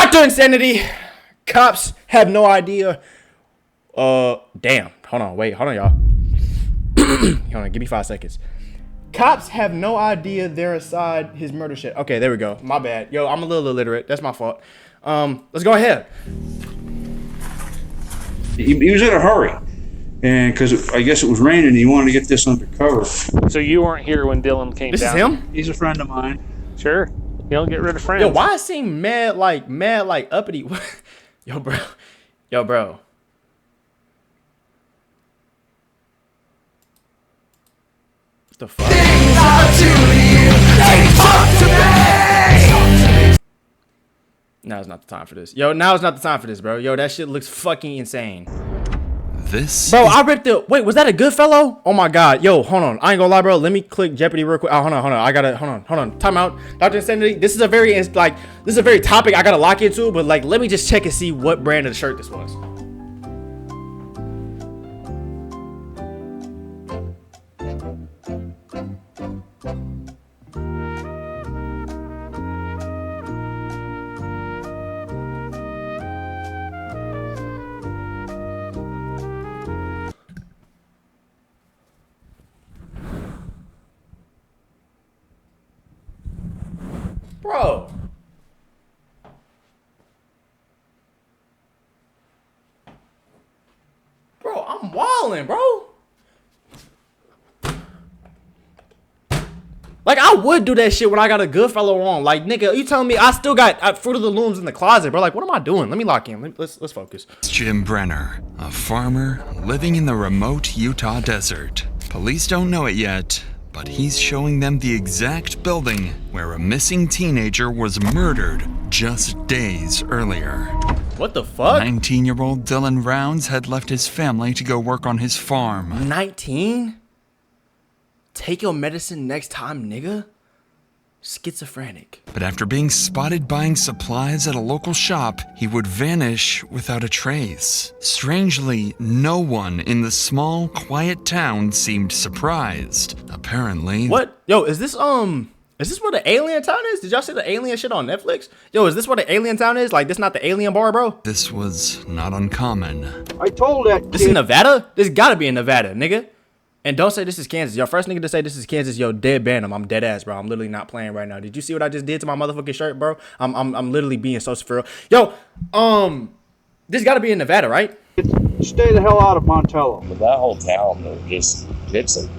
Dr. Insanity! Cops have no idea. Damn. Hold on, wait. Hold on, y'all. Hold on, give me 5 seconds. Cops have no idea they're inside his murder shit. Okay, there we go. My bad. Yo, I'm a little illiterate. That's my fault. Let's go ahead. He was in a hurry. And because I guess it was raining, he wanted to get this undercover. So you weren't here when Dylan came down? This is him? He's a friend of mine. Sure. You don't get rid of friends. Yo, why it seem mad like uppity? Yo, bro. Yo, bro. What the fuck? Now is not the time for this. Yo, now is not the time for this, bro. Yo, that shit looks fucking insane. This bro, I ripped it. Wait, was that a good fellow? Oh my god. Yo, hold on. I ain't gonna lie, bro. Let me click Jeopardy real quick. Oh, hold on. I gotta hold on. Time out. Dr. Insanity. This is a very topic I gotta lock into, but like let me just check and see what brand of shirt this was. Bro, I'm wildin', bro. Like, I would do that shit when I got a good fellow on. Like, nigga, you telling me I still got Fruit of the Looms in the closet, bro? Like, what am I doing? Let me lock in. Let's focus. Jim Brenner, a farmer living in the remote Utah desert. Police don't know it yet, but he's showing them the exact building where a missing teenager was murdered just days earlier. What the fuck? 19-year-old Dylan Rounds had left his family to go work on his farm. 19? Take your medicine next time, nigga. Schizophrenic. But after being spotted buying supplies at a local shop, he would vanish without a trace. Strangely, no one in the small, quiet town seemed surprised. Apparently... What? Yo, is this where the alien town is? Did y'all see the alien shit on Netflix? Yo, is this where the alien town is? Like, this not the alien bar, bro? This was not uncommon. I told that kid... This is Nevada? This gotta be in Nevada, nigga. And don't say this is Kansas. Yo, first nigga to say this is Kansas, yo, dead ban him. I'm dead ass, bro. I'm literally not playing right now. Did you see what I just did to my motherfucking shirt, bro? I'm literally being so for real. Yo, this gotta be in Nevada, right? Stay the hell out of Montello. But that whole town, it's a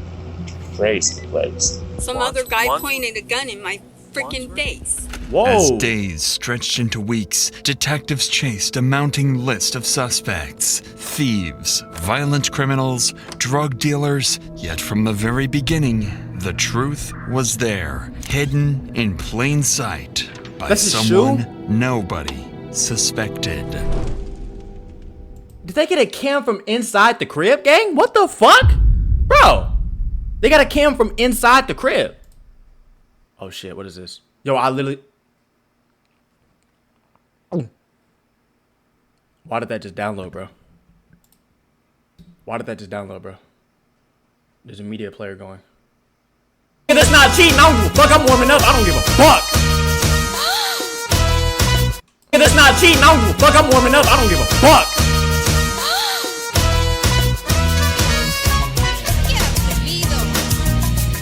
crazy place. Some other guy pointed a gun in my freaking face. Whoa. As days stretched into weeks, detectives chased a mounting list of suspects. Thieves, violent criminals, drug dealers. Yet from the very beginning, the truth was there, hidden in plain sight by someone nobody suspected. Did they get a cam from inside the crib, gang? What the fuck? Bro, they got a cam from inside the crib. Oh shit, what is this? Yo, I literally... Why did that just download, bro? Why did that just download, bro? There's a media player going. Hey, that's not cheating. I don't give a fuck. I'm warming up. I don't give a fuck. Hey, that's not cheating. I don't give a fuck. I'm warming up. I don't give a fuck.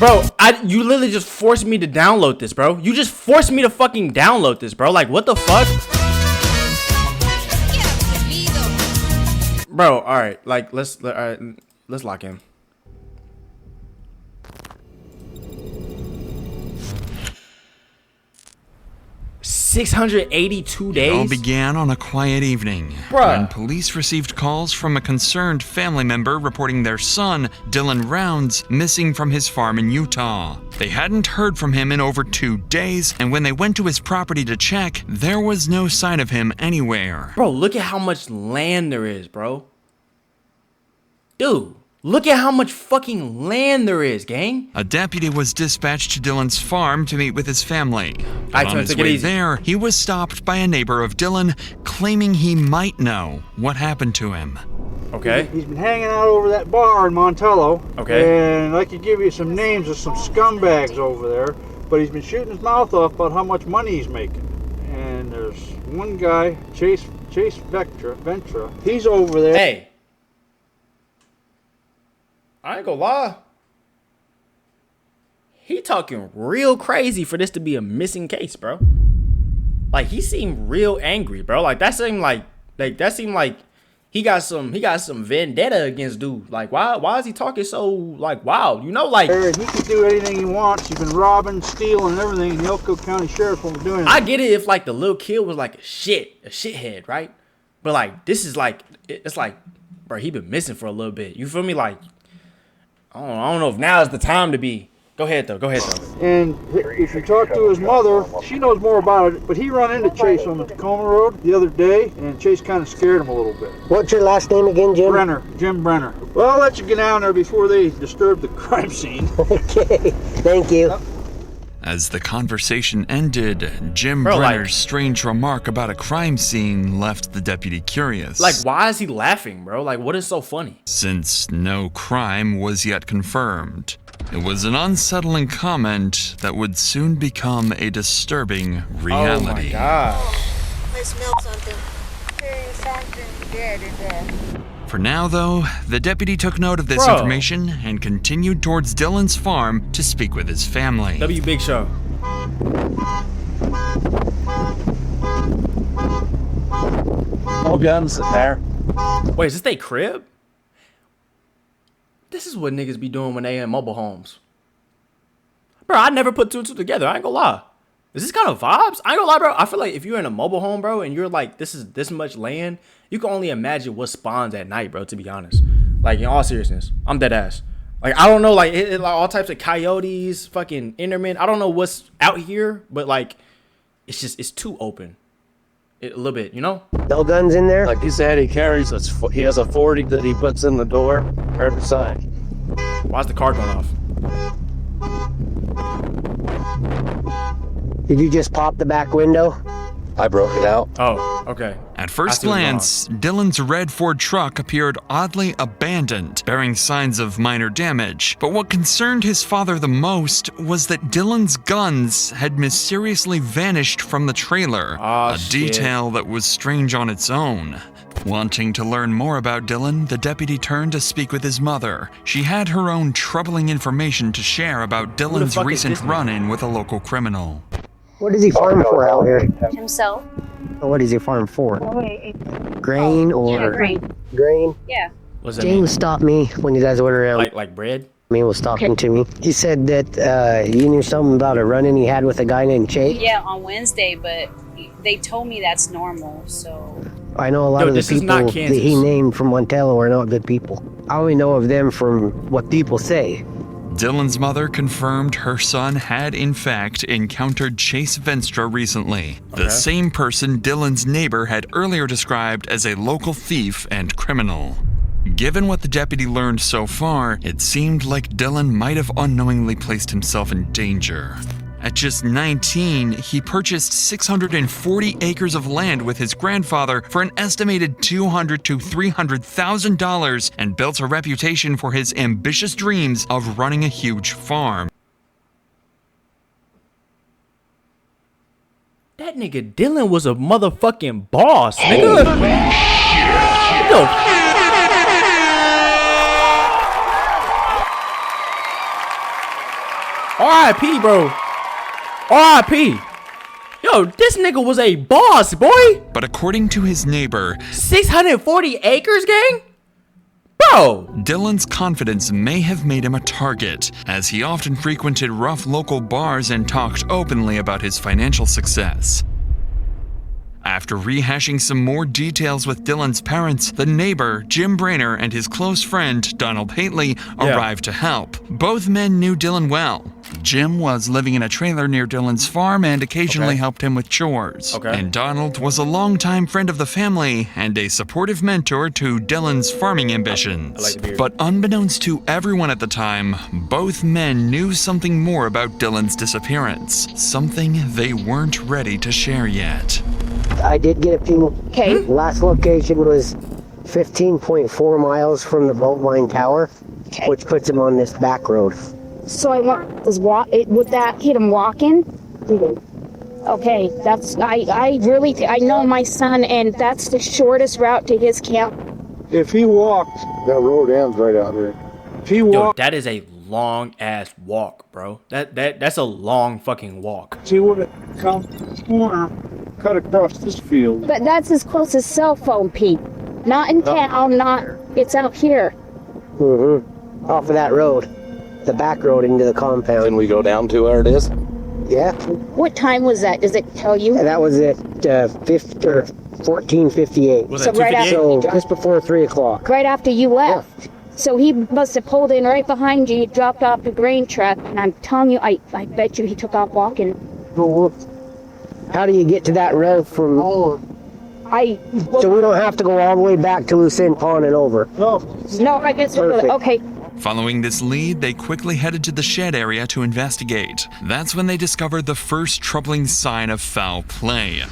Bro, you literally just forced me to download this, bro. You just forced me to fucking download this, bro. Like, what the fuck? Bro, all right. Like, let's lock in. $682 days. It all began on a quiet evening when police received calls from a concerned family member reporting their son, Dylan Rounds, missing from his farm in Utah. They hadn't heard from him in over 2 days, and when they went to his property to check, there was no sign of him anywhere. Bro, look at how much land there is, bro. Dude. Look at how much fucking land there is, gang. A deputy was dispatched to Dylan's farm to meet with his family. But on his way there, he was stopped by a neighbor of Dylan, claiming he might know what happened to him. Okay. He's been hanging out over that bar in Montello. Okay. And I could give you some names of some scumbags over there, but he's been shooting his mouth off about how much money he's making. And there's one guy, Chase Ventra, he's over there. Hey, I ain't gonna lie. He talking real crazy for this to be a missing case, bro. Like, he seemed real angry, bro. Like, that seemed like he got some vendetta against dude. Like, why is he talking so like wild? You know, like, He can do anything he wants. He's been robbing, stealing, and everything. And the Elko County Sheriff won't do anything. I get it if like the little kid was like a shithead, right? But like, this is like, it's like, bro, he been missing for a little bit. You feel me? Like, I don't know if now is the time to be. Go ahead though. And if you talk to his mother, she knows more about it. But he run into Chase on the Tacoma Road the other day, and Chase kind of scared him a little bit. What's your last name again, Jim? Jim Brenner. Well, I'll let you get down there before they disturb the crime scene. Okay, thank you. As the conversation ended, Jim Brenner's strange remark about a crime scene left the deputy curious. Like, why is he laughing, bro? Like, what is so funny? Since no crime was yet confirmed, it was an unsettling comment that would soon become a disturbing reality. Oh my gosh. Let's milk something. There's something dead in there. For now, though, the deputy took note of this information and continued towards Dylan's farm to speak with his family. W Big Show. No guns in there. Wait, is this they crib? This is what niggas be doing when they in mobile homes. Bro, I never put two and two together. I ain't gonna lie. Is this kind of vibes? I ain't gonna lie, bro. I feel like if you're in a mobile home, bro, and you're like, this is this much land, you can only imagine what spawns at night, bro, to be honest. Like, in all seriousness, I'm dead ass. Like, I don't know, like, like all types of coyotes, fucking Endermen. I don't know what's out here, but, like, it's just, it's too open. A little bit, you know? No guns in there? Like he said, he has a 40 that he puts in the door or the side. Why's the car going off? Did you just pop the back window? I broke it out. Oh, okay. At first glance, Dylan's red Ford truck appeared oddly abandoned, bearing signs of minor damage. But what concerned his father the most was that Dylan's guns had mysteriously vanished from the trailer, a detail that was strange on its own. Wanting to learn more about Dylan, the deputy turned to speak with his mother. She had her own troubling information to share about Dylan's recent run-in with a local criminal. What does he farm for out here? Himself. What does he farm for? Grain or? Yeah, grain. Grain? Yeah. What's that James mean? stopped me when you guys went around. Like bread? He was talking to me. He said that you knew something about a run-in he had with a guy named Chase. Yeah, on Wednesday, but they told me that's normal, so... I know a lot of the people that he named from Montello are not good people. I only know of them from what people say. Dylan's mother confirmed her son had in fact encountered Chase Venstra recently, the same person Dylan's neighbor had earlier described as a local thief and criminal. Given what the deputy learned so far, it seemed like Dylan might have unknowingly placed himself in danger. At just 19, he purchased 640 acres of land with his grandfather for an estimated $200,000 to $300,000 and built a reputation for his ambitious dreams of running a huge farm. That nigga Dylan was a motherfucking boss, nigga. R.I.P., bro. R.I.P. Yo, this nigga was a boss, boy. But according to his neighbor, 640 acres, gang? Bro! Dylan's confidence may have made him a target, as he often frequented rough local bars and talked openly about his financial success. After rehashing some more details with Dylan's parents, the neighbor, Jim Brainer, and his close friend, Donald Haitley, arrived to help. Both men knew Dylan well. Jim was living in a trailer near Dylan's farm and occasionally helped him with chores. And Donald was a longtime friend of the family and a supportive mentor to Dylan's farming ambitions. But unbeknownst to everyone at the time, both men knew something more about Dylan's disappearance. Something they weren't ready to share yet. I did get a few. Okay. Last location was 15.4 miles from the boat line tower, which puts him on this back road. So would that hit him walking? Okay, that's I really I know my son, and that's the shortest route to his camp. If he walked, that road ends right out there. If he Yo, walked, that is a long ass walk, bro. That's a long fucking walk. he would have come the corner, cut across this field. But that's his closest cell phone, Pete. Not in town, not. It's out here. Mm-hmm. Off of that road. The back road into the compound. Can we go down to where it is? Yeah. What time was that? Does it tell you? That was at 14:58. Was So that right 258? So just before 3 o'clock. Right after you left. So he must have pulled in right behind you, dropped off the grain truck, and I'm telling you, I bet you he took off walking. How do you get to that road from... So we don't have to go all the way back to Lucerne Pond and over? No. No, I guess Perfect. okay. Following this lead, they quickly headed to the shed area to investigate. That's when they discovered the first troubling sign of foul play.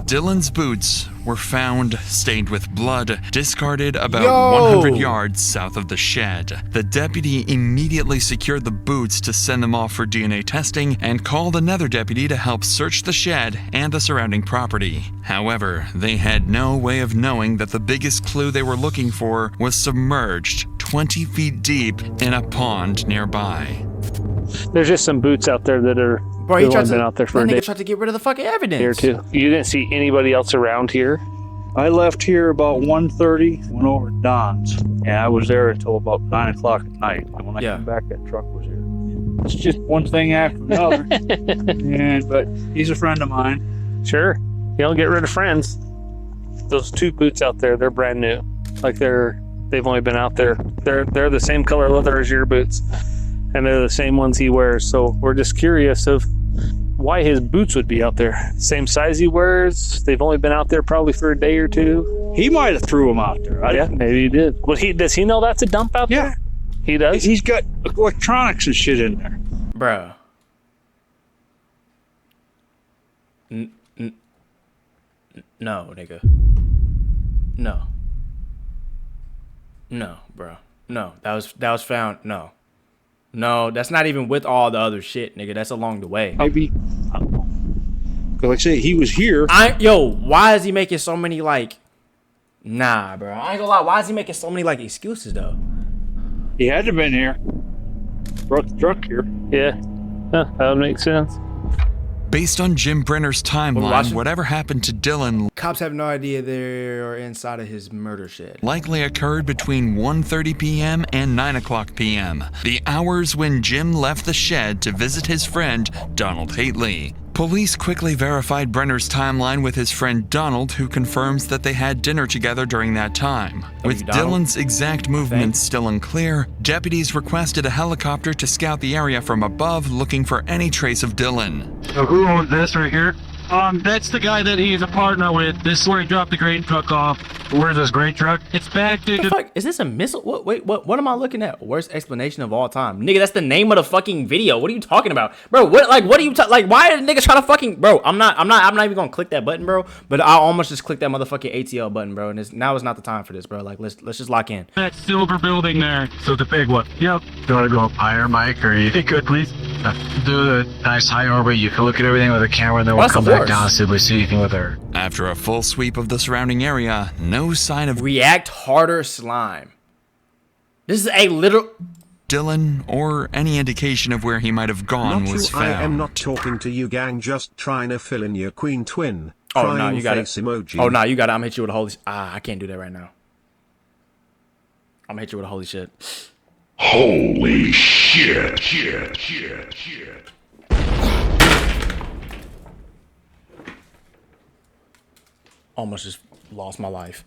Dylan's boots were found stained with blood, discarded about 100 yards south of the shed. The deputy immediately secured the boots to send them off for DNA testing and called another deputy to help search the shed and the surrounding property. However, they had no way of knowing that the biggest clue they were looking for was submerged 20 feet deep in a pond nearby. There's just some boots out there that are. Bro, he tried been out there for a that day nigga tried to get rid of the fucking evidence. here too. You didn't see anybody else around here? I left here about 1:30, went over to Don's, and I was there until about 9 o'clock at night. And when I came back, that truck was here. It's just one thing after another. But he's a friend of mine. Sure. You don't get rid of friends. Those two boots out there, they're brand new. Like they've only been out there. They're the same color leather as your boots. And they're the same ones he wears. So we're just curious of why his boots would be out there. Same size he wears. They've only been out there probably for a day or two. He might have threw them out there. Yeah, maybe he did. Well, does he know that's a dump out there? He does? He's got electronics and shit in there. Bro. No, nigga. No. No, bro. No, that was found. No. No, that's not even with all the other shit, nigga. That's along the way. Maybe, I don't know. Because like I say, he was here. Why is he making so many, like... Nah, bro. I ain't gonna lie. Why is he making so many, like, excuses, though? He had to have been here. Brought the truck here. Yeah. Huh, that would make sense. Based on Jim Brenner's timeline, whatever happened to Dylan Cops have no idea they are inside of his murder shed. likely occurred between 1:30 p.m. and 9 o'clock p.m., the hours when Jim left the shed to visit his friend, Donald Haitley. Police quickly verified Brenner's timeline with his friend Donald, who confirms that they had dinner together during that time. With Dylan's exact movements still unclear, deputies requested a helicopter to scout the area from above, looking for any trace of Dylan. So who owns this right here? That's the guy that he's a partner with. This is where he dropped the grain truck off. Where's this grain truck? It's back to... What the fuck? Is this a missile? What am I looking at? Worst explanation of all time. Nigga, that's the name of the fucking video. What are you talking about? Bro, what are you like, why did niggas try to fucking... Bro, I'm not even gonna click that button, bro. But I almost just clicked that motherfucking ATL button, bro. And now is not the time for this, bro. Like, let's just lock in. That silver building there. So the big one. Yep. Do you want to go up higher, Mike? Or you could, please? Do the nice high orbit. You can look at everything with a camera, and then we'll come back down and see if we see anything with her. After a full sweep of the surrounding area, no sign of React harder slime. This is a literal... Dylan or any indication of where he might have gone was found. I am not talking to you, gang, just trying to fill in your queen twin. Oh, no, you got it. Emoji. Oh, no, you got it. I'm gonna hit you with a holy... I can't do that right now. I'm gonna hit you with a holy shit. Holy shit. Almost just lost my life.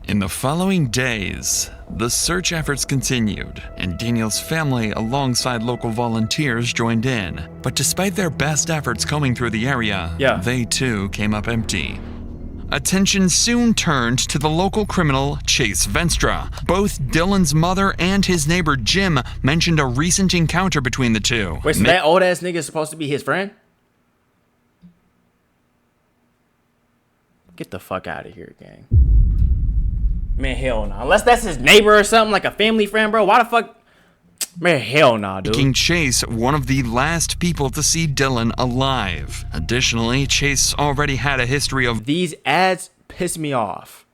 In the following days, the search efforts continued, and Daniel's family, alongside local volunteers, joined in. But despite their best efforts combing through the area, they too came up empty. Attention soon turned to the local criminal, Chase Venstra. Both Dylan's mother and his neighbor Jim mentioned a recent encounter between the two. Wait, so that old ass nigga is supposed to be his friend? Get the fuck out of here, gang. Man, hell no. Unless that's his neighbor or something, like a family friend, bro. Why the fuck? Man, hell nah, dude. Making Chase one of the last people to see Dylan alive. Additionally, Chase already had a history of... These ads piss me off.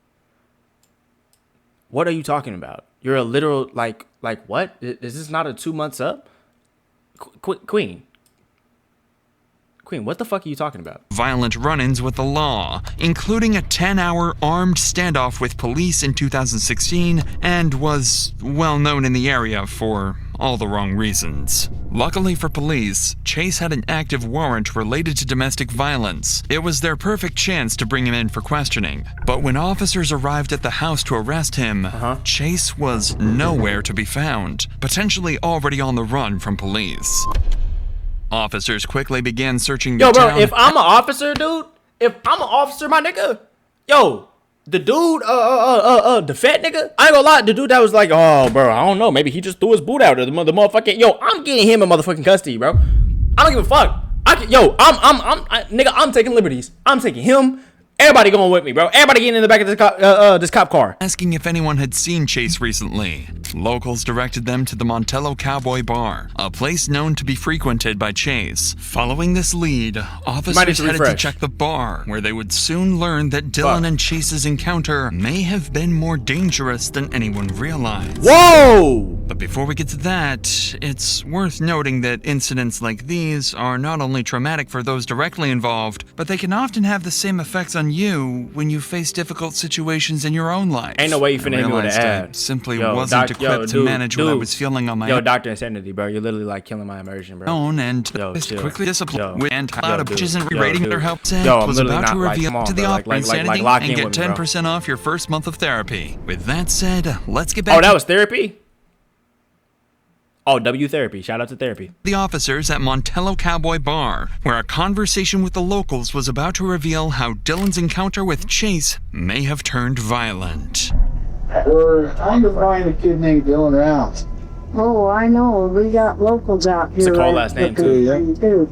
What are you talking about? You're a literal, like what? Is this not a 2 months up? Queen, what the fuck are you talking about? Violent run-ins with the law, including a 10-hour armed standoff with police in 2016, and was well known in the area for all the wrong reasons. Luckily for police, Chase had an active warrant related to domestic violence. It was their perfect chance to bring him in for questioning. But when officers arrived at the house to arrest him, Chase was nowhere to be found, potentially already on the run from police. Officers quickly began searching the town. Yo, bro, if I'm an officer, dude, my nigga, yo, the dude, the fat nigga, I ain't gonna lie, the dude that was like, oh, bro, I don't know, maybe he just threw his boot out of the motherfucking, yo, I'm getting him in motherfucking custody, bro. I don't give a fuck. Nigga, I'm taking liberties. I'm taking him. Everybody going with me, bro. Everybody getting in the back of this cop car. Asking if anyone had seen Chase recently. Locals directed them to the Montello Cowboy Bar, a place known to be frequented by Chase. Following this lead, officers headed to check the bar, where they would soon learn that Dylan and Chase's encounter may have been more dangerous than anyone realized. Whoa! But before we get to that, it's worth noting that incidents like these are not only traumatic for those directly involved, but they can often have the same effects on you when you face difficult situations in your own life. Ain't no way you finna hit me with an ad. I simply wasn't equipped to manage what I was feeling on my own. Yo, Dr. Insanity, bro. You're literally like killing my immersion, bro. And quickly disciplined and out of bitches and rerating their help was about to reveal to the offer Insanity and get 10% off your first month of therapy. With that said, let's get back to... that was therapy? Oh, W Therapy. Shout out to therapy. The officers at Montello Cowboy Bar, where a conversation with the locals was about to reveal how Dylan's encounter with Chase may have turned violent. We're trying to find a kid named Dylan Rounds. Oh, I know. We got locals out here. It's a cool last name, too.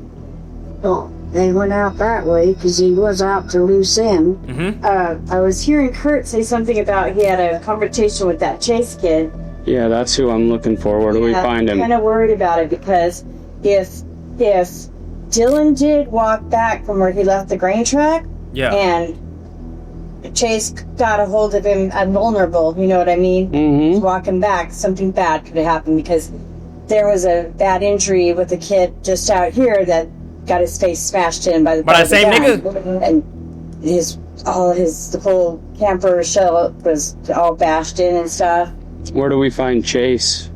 Oh, they went out that way because he was out to loose end. I was hearing Kurt say something about he had a conversation with that Chase kid. Yeah, that's who I'm looking for. Where do we find him? I'm kind of worried about it because if Dylan did walk back from where he left the grain truck, and Chase got a hold of him vulnerable, you know what I mean? He's walking back, something bad could have happened because there was a bad injury with a kid just out here that got his face smashed in by the same nigga, and the whole camper shell was all bashed in and stuff. Where do we find Chase?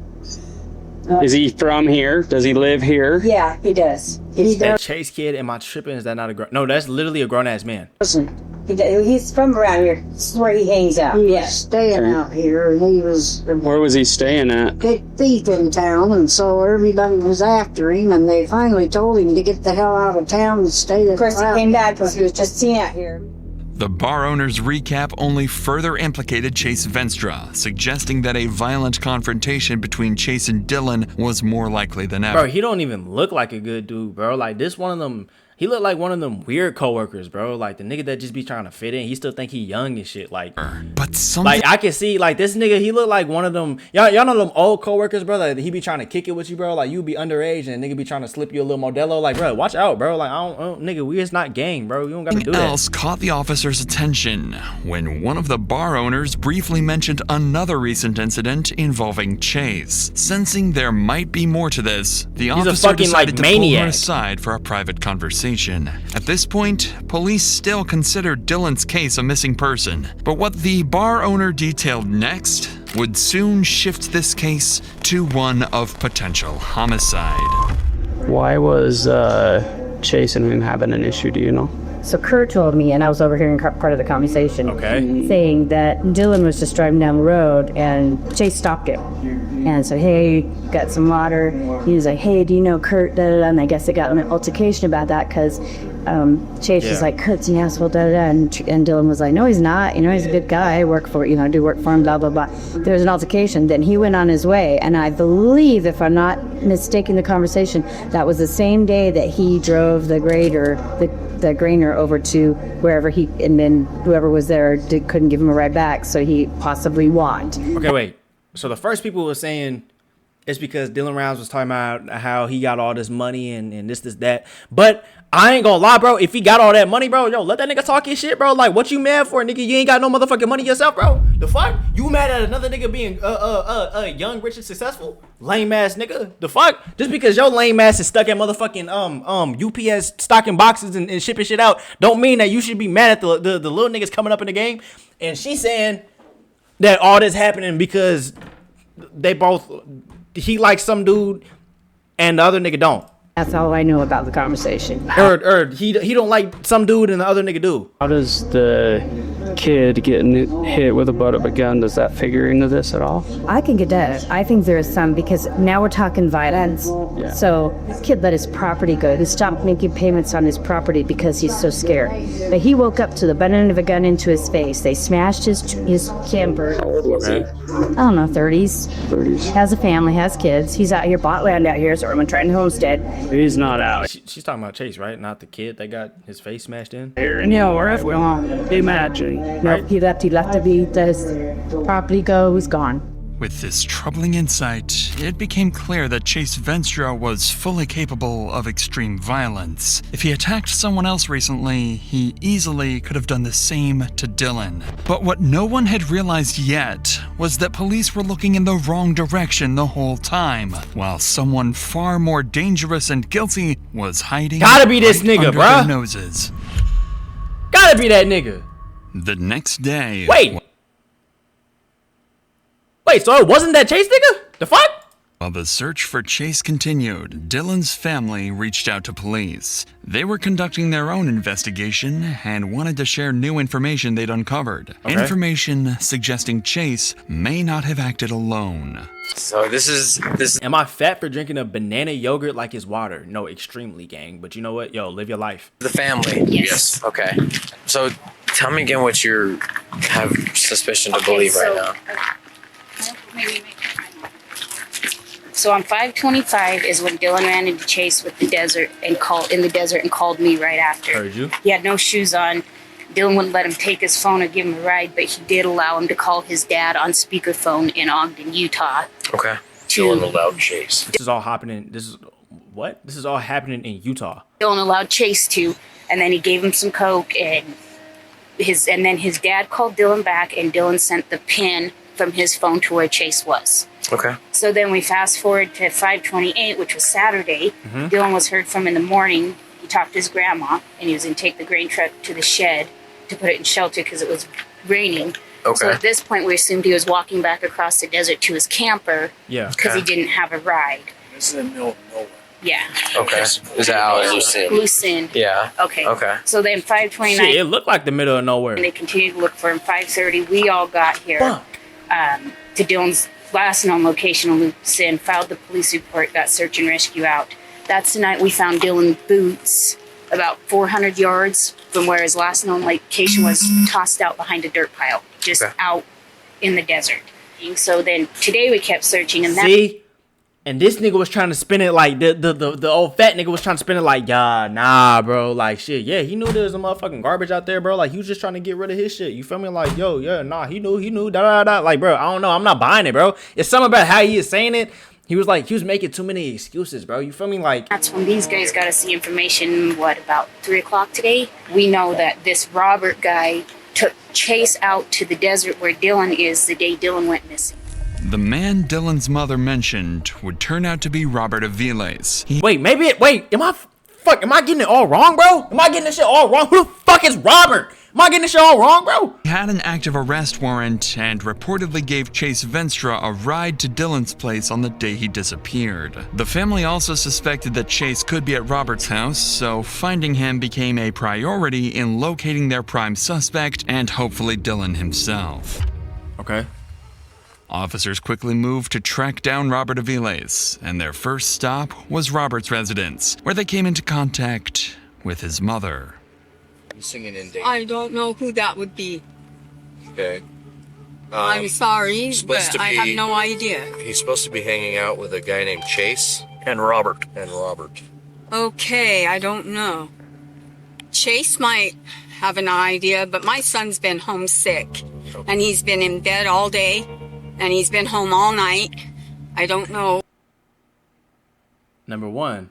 Is he from here? Does he live here? Yeah, he does. That Chase kid, am I tripping? Is that not a grown... No, that's literally a grown-ass man. He's from around here. This is where he hangs out. He was staying out here, and he was... Where was he staying at? Big thief in town, and so everybody was after him, and they finally told him to get the hell out of town and stay there. Of course, he came back because he was just seen out here. The bar owner's recap only further implicated Chase Venstra, suggesting that a violent confrontation between Chase and Dylan was more likely than ever. Bro, he don't even look like a good dude, bro. Like, this one of them... He looked like one of them weird coworkers, bro. Like the nigga that just be trying to fit in. He still think he young and shit. Like, but something... like I can see like this nigga. He look like one of them. Y'all know them old coworkers, bro. Like he be trying to kick it with you, bro. Like you be underage and nigga be trying to slip you a little Modelo. Like, bro, watch out, bro. Like I don't nigga, we is not gang, bro. You don't gotta do that. Something else caught the officer's attention when one of the bar owners briefly mentioned another recent incident involving Chase. Sensing there might be more to this, the officer decided to pull her aside for a private conversation. At this point, police still considered Dylan's case a missing person, but what the bar owner detailed next would soon shift this case to one of potential homicide. Why was Chase and him having an issue, do you know? So Kurt told me, and I was overhearing part of the conversation, saying that Dylan was just driving down the road and Chase stopped him. And so, hey, got some water. He was like, hey, do you know Kurt? Da, da, da. And I guess they got an altercation about that because Chase was like, Kurt's an asshole, da, da, da. And Dylan was like, no, he's not. You know, he's a good guy. I work for, do work for him, blah, blah, blah. There was an altercation. Then he went on his way. And I believe, if I'm not mistaken the conversation, that was the same day that he drove the grader, the grainer over to wherever and then whoever was there couldn't give him a ride back, so he possibly walked. Okay, wait. So the first people were saying it's because Dylan Rounds was talking about how he got all this money and this, that. But I ain't gonna lie, bro. If he got all that money, bro, yo, let that nigga talk his shit, bro. Like, what you mad for, nigga? You ain't got no motherfucking money yourself, bro. The fuck? You mad at another nigga being young, rich, and successful? Lame ass nigga. The fuck? Just because your lame ass is stuck at motherfucking UPS stocking boxes and shipping shit out, don't mean that you should be mad at the little niggas coming up in the game. And she saying that all this happening because he likes some dude and the other nigga don't. That's all I know about the conversation. Or he don't like some dude and the other nigga do. How does the kid getting hit with the butt of a gun, does that figure into this at all? I think it does. I think there is some, because now we're talking violence. Yeah. So this kid let his property go. He stopped making payments on his property because he's so scared. But he woke up to the butt end of a gun into his face. They smashed his camper. How old was he? I don't know, 30s. 30s. Has a family, has kids. He's out here, bought land out here, so I'm trying to homestead. He's not out. She's talking about Chase, right? Not the kid that got his face smashed in? Yeah, or if we want, imagine. No, he left to be, his property go, he's gone. With this troubling insight, it became clear that Chase Venstra was fully capable of extreme violence. If he attacked someone else recently, he easily could have done the same to Dylan. But what no one had realized yet was that police were looking in the wrong direction the whole time, while someone far more dangerous and guilty was hiding. Gotta be this nigga, under bruh. their noses. Gotta be that nigga. The next day. Wait, so it wasn't that Chase nigga? The fuck? While the search for Chase continued, Dylan's family reached out to police. They were conducting their own investigation and wanted to share new information they'd uncovered. Okay. Information suggesting Chase may not have acted alone. So this is. Am I fat for drinking a banana yogurt like it's water? No, extremely, gang. But you know what? Yo, live your life. The family. Yes. Okay. So tell me again what you have suspicion to believe right now. So on 525 is when Dylan ran into Chase with the desert and called me right after. Heard you. He had no shoes on. Dylan wouldn't let him take his phone or give him a ride, but he did allow him to call his dad on speakerphone in Ogden, Utah. Okay. Dylan allowed Chase. This is all happening. This is all happening in Utah. Dylan allowed Chase to, and then he gave him some coke, and then his dad called Dylan back, and Dylan sent the pin from his phone to where Chase was. Okay. So then we fast forward to 528, which was Saturday. Mm-hmm. Dylan was heard from in the morning. He talked to his grandma, and he was going to take the grain truck to the shed to put it in shelter because it was raining. Okay. So at this point, we assumed he was walking back across the desert to his camper. Yeah. Because he didn't have a ride. This is in the middle of nowhere. Yeah. Okay. Is that out in Lucin? Lucin. Yeah. Okay. Okay. So then 529. Shit, it looked like the middle of nowhere. And they continued to look for him. 5:30, we all got here to Dylan's last known location in Lucin, filed the police report, got search and rescue out. That's the night we found Dylan's boots about 400 yards from where his last known location was, tossed out behind a dirt pile, just out in the desert. So then today we kept searching, and and this nigga was trying to spin it like the old fat nigga was trying to spin it like, yeah, nah, bro, like shit, yeah, he knew there was a motherfucking garbage out there, bro, like he was just trying to get rid of his shit, you feel me, like, yo, yeah, nah, he knew, da, like, bro, I don't know, I'm not buying it, bro, it's something about how he is saying it, he was making too many excuses, bro, you feel me, like. That's when these guys got to see information, about 3 o'clock today? We know that this Robert guy took Chase out to the desert where Dylan is the day Dylan went missing. The man Dylan's mother mentioned would turn out to be Robert Aviles. Am I getting it all wrong, bro? Am I getting this shit all wrong? Who the fuck is Robert? Am I getting this shit all wrong, bro? He had an active arrest warrant and reportedly gave Chase Venstra a ride to Dylan's place on the day he disappeared. The family also suspected that Chase could be at Robert's house, so finding him became a priority in locating their prime suspect and hopefully Dylan himself. Okay. Officers quickly moved to track down Robert Aviles, and their first stop was Robert's residence, where they came into contact with his mother. Singing in danger. I don't know who that would be. Okay. I'm sorry, but I have no idea. He's supposed to be hanging out with a guy named Chase. And Robert. Okay, I don't know. Chase might have an idea, but my son's been homesick. And he's been in bed all day. And he's been home all night. I don't know. Number one,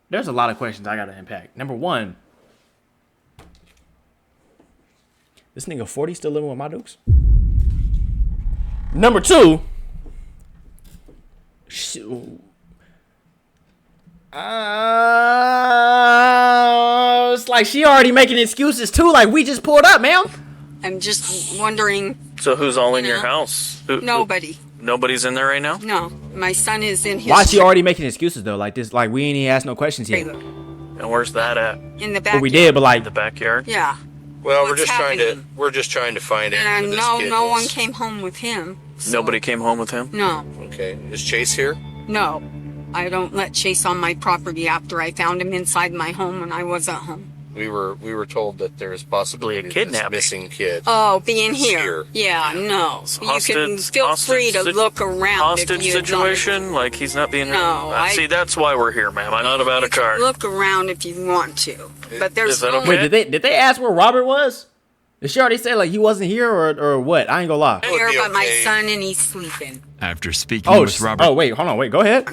there's a lot of questions I gotta unpack. Number one, this nigga 40 still living with my dukes? Number two, it's like she already making excuses too. Like, we just pulled up, ma'am. I'm just wondering. So who's all in your house? Nobody. Nobody's in there right now? No, my son is in his. Why is she already making excuses though? Like this, like we ain't even asked no questions yet. And where's that at? In the back. Well, we did, but like the backyard. Yeah. Well, What's happening? we're just trying to find out. And who this no kid one is. came home with him. Nobody came home with him? No. Okay. Is Chase here? No. I don't let Chase on my property after I found him inside my home when I was at home. We were told that there's possibly a kidnapping. missing kid. Oh, being here. Yeah, no. You can feel free to look around. Hostage situation? Like he's not being. No, See, that's why we're here, ma'am. I'm not about a car. Look around if you want to, but there's Is that no. okay? Wait, did they ask where Robert was? Did she already say like he wasn't here or what? I ain't gonna lie. Here but my son and he's sleeping. After speaking with Robert. Oh wait, hold on, wait, go ahead.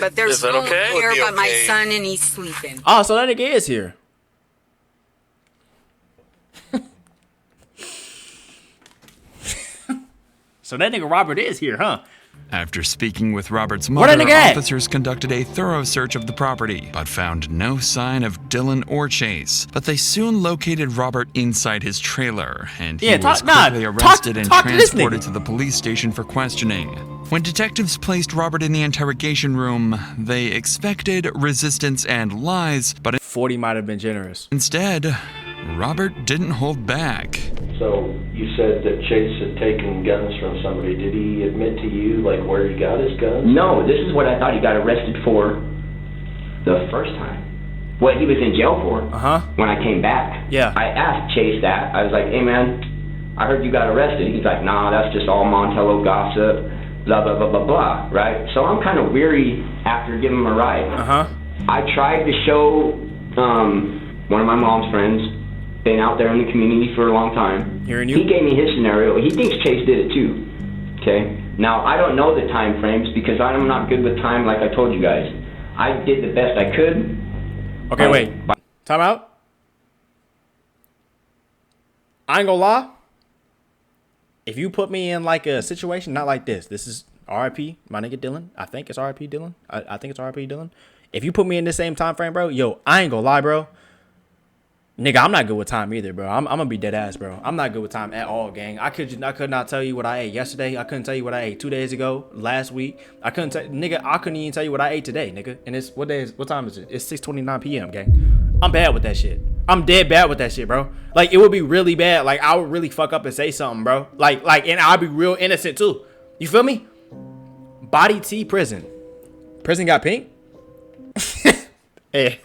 But there's Is that no one okay? here Would be but my okay. son and he's sleeping. Oh, so that nigga is here. So that nigga Robert is here, huh? After speaking with Robert's Where that mother, nigga at? officers conducted a thorough search of the property, but found no sign of Dylan or Chase. But they soon located Robert inside his trailer, and he was quickly arrested and talk to this transported nigga. to the police station for questioning. When detectives placed Robert in the interrogation room, they expected resistance and lies, but 40 might have been generous. Instead, Robert didn't hold back. So you said that Chase had taken guns from somebody. Did he admit to you, like, where he got his guns? No, this is what I thought he got arrested for the first time. What he was in jail for when I came back. Yeah. I asked Chase that. I was like, hey, man, I heard you got arrested. He's like, nah, that's just all Montello gossip, blah, blah, blah, blah, blah, right? So I'm kind of weary after giving him a ride. I tried to show one of my mom's friends, been out there in the community for a long time. Hearing you? He gave me his scenario. He thinks Chase did it too. Okay? Now, I don't know the time frames because I'm not good with time like I told you guys. I did the best I could. Okay, wait. Time out. I ain't gonna lie. If you put me in like a situation, not like this. This is RIP, my nigga Dylan. I think it's RIP Dylan. I think it's RIP Dylan. If you put me in the same time frame, bro, yo, I ain't gonna lie, bro. Nigga, I'm not good with time either, bro. I'm gonna be dead ass, bro. I'm not good with time at all, gang. I could not tell you what I ate yesterday. I couldn't tell you what I ate 2 days ago, last week. I couldn't even tell you what I ate today, nigga. And it's what time is it? It's 6:29 p.m., gang. I'm bad with that shit. I'm dead bad with that shit, bro. Like, it would be really bad. Like, I would really fuck up and say something, bro. Like, and I'd be real innocent too. You feel me? Body T prison. Prison got pink? Hey,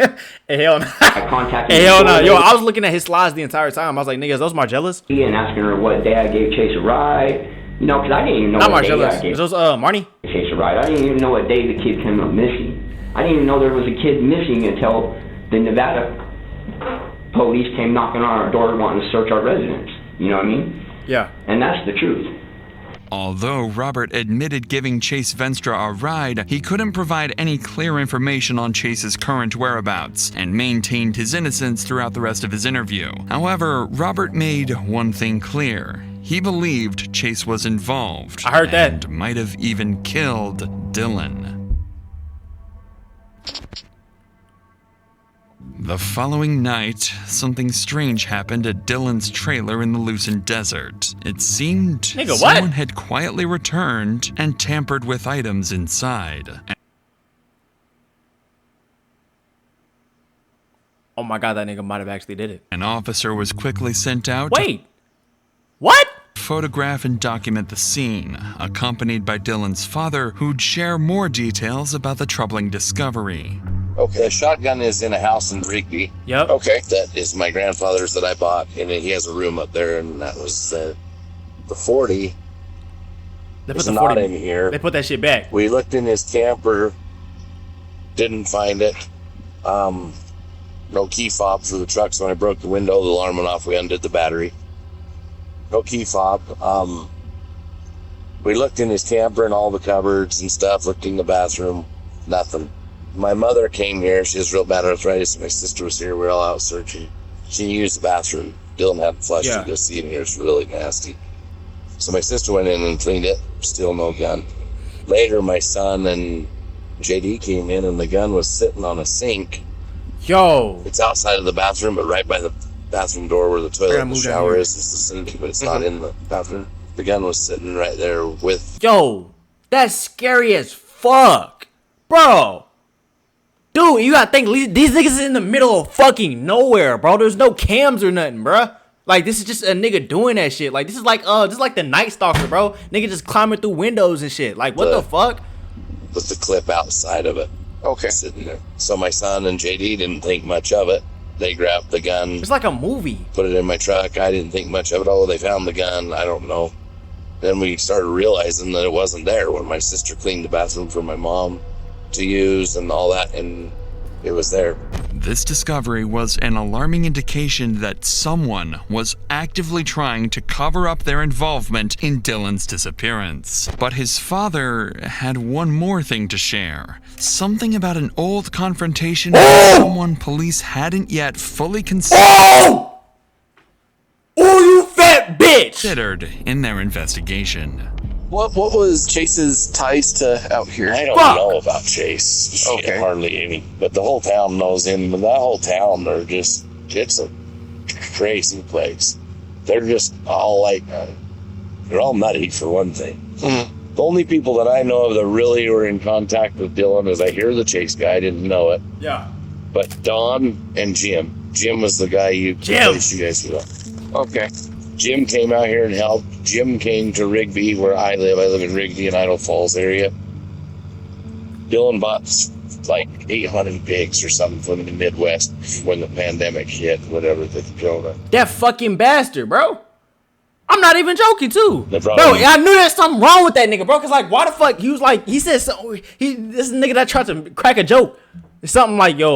hell no. Hey, hell no. Yo, I was looking at his slides the entire time. I was like, niggas, those Margellas? And asking her what day I gave Chase a ride. You know, because I didn't even know Not what day I Margellas. gave Those Marnie? Chase a ride. I didn't even know what day the kid came up missing. I didn't even know there was a kid missing until the Nevada police came knocking on our door wanting to search our residence. You know what I mean? Yeah. And that's the truth. Although Robert admitted giving Chase Venstra a ride, he couldn't provide any clear information on Chase's current whereabouts and maintained his innocence throughout the rest of his interview. However, Robert made one thing clear. He believed Chase was involved. I heard that. And might have even killed Dylan. The following night, something strange happened at Dylan's trailer in the Lucent Desert. It seemed someone had quietly returned and tampered with items inside. Oh my god, that nigga might have actually did it. An officer was quickly sent out to what? Photograph and document the scene, accompanied by Dylan's father, who'd share more details about the troubling discovery. Okay, the shotgun is in a house in Rigby. Yep. Okay. That is my grandfather's that I bought, and he has a room up there, and that was the 40. They put It's the not 40 in here. They put that shit back. We looked in his camper, didn't find it. No key fob for the truck, so when I broke the window, the alarm went off, we undid the battery. No key fob. We looked in his camper and all the cupboards and stuff, looked in the bathroom. Nothing. My mother came here. She has real bad arthritis. My sister was here. We were all out searching. She used the bathroom. Dylan had flushed to go see in here. It's really nasty. So my sister went in and cleaned it. Still no gun. Later, my son and JD came in, and the gun was sitting on a sink. Yo. It's outside of the bathroom, but right by the bathroom door where the toilet and the shower is. It's the sink, but it's not in the bathroom. The gun was sitting right there with... Yo, that's scary as fuck. Bro. Dude, you gotta think, these niggas is in the middle of fucking nowhere, bro. There's no cams or nothing, bro. Like, this is just a nigga doing that shit. Like, this is like the Night Stalker, bro. Nigga just climbing through windows and shit. Like, what the fuck? With the clip outside of it. Okay. Sitting there. So my son and JD didn't think much of it. They grabbed the gun. It's like a movie. Put it in my truck. I didn't think much of it. Oh, they found the gun. I don't know. Then we started realizing that it wasn't there when my sister cleaned the bathroom for my mom to use and all that, and it was there. This discovery was an alarming indication that someone was actively trying to cover up their involvement in Dylan's disappearance. But his father had one more thing to share. Something about an old confrontation with someone police hadn't yet fully considered. Oh, you fat bitch! Considered in their investigation. What was Chase's ties to out here? I don't know about Chase. Okay. Hardly any. But the whole town knows him. And that whole town, it's a crazy place. They're just all like, they're all nutty for one thing. The only people that I know of that really were in contact with Dylan is I hear the Chase guy, I didn't know it. Yeah. But Don and Jim. Jim was the guy you guys knew. Okay. Jim came out here and helped. Jim came to Rigby, where I live. I live in Rigby and Idaho Falls area. Dylan bought like 800 pigs or something from the Midwest when the pandemic hit, whatever the corona. That fucking bastard, bro. I'm not even joking, too. Bro, I knew there's something wrong with that nigga, bro. Cause like, why the fuck? He was like, he said something. This nigga that tried to crack a joke. Something like, yo,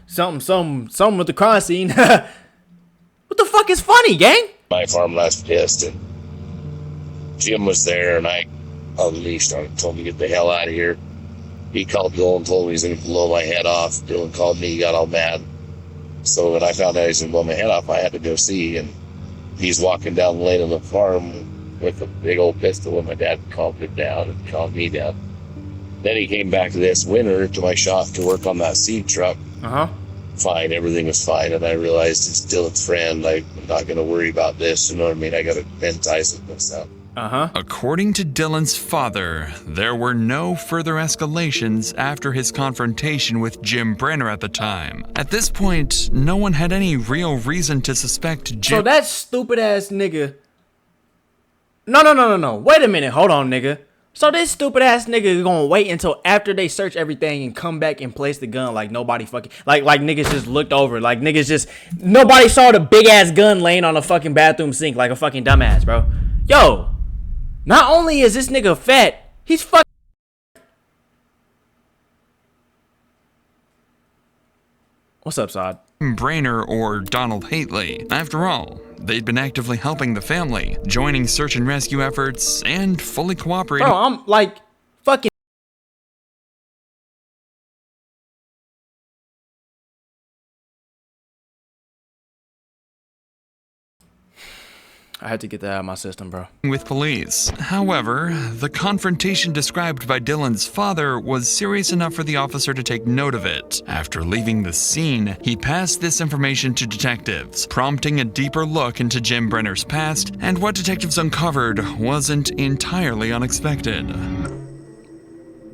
something with the crime scene. What the fuck is funny, gang? My farm, and I was pissed, and Jim was there, and I unleashed on him, told him to get the hell out of here. He called Dylan and told me he's going to blow my head off. Dylan called me, he got all mad. So when I found out he was going to blow my head off, I had to go see, and he's walking down the lane of the farm with a big old pistol, and my dad calmed him down and calmed me down. Then he came back this winter to my shop to work on that seed truck. Fine, everything was fine, and I realized it's Dylan's friend. I'm not going to worry about this, you know what I mean? I got to bend ties with myself. According to Dylan's father, there were no further escalations after his confrontation with Jim Brenner at the time. At this point, no one had any real reason to suspect Jim. So that stupid ass nigga. No. Wait a minute. Hold on, nigga. So this stupid ass nigga gonna wait until after they search everything and come back and place the gun like nobody fucking like niggas just looked over, like niggas just nobody saw the big ass gun laying on a fucking bathroom sink like a fucking dumbass, bro. Yo, not only is this nigga fat, he's fucking. What's up, Sod? Brainer or Donald Hately. After all, they'd been actively helping the family, joining search and rescue efforts, and fully cooperating. Bro, I'm like, fucking. I had to get that out of my system, bro. With police. However, the confrontation described by Dylan's father was serious enough for the officer to take note of it. After leaving the scene, he passed this information to detectives, prompting a deeper look into Jim Brenner's past, and what detectives uncovered wasn't entirely unexpected.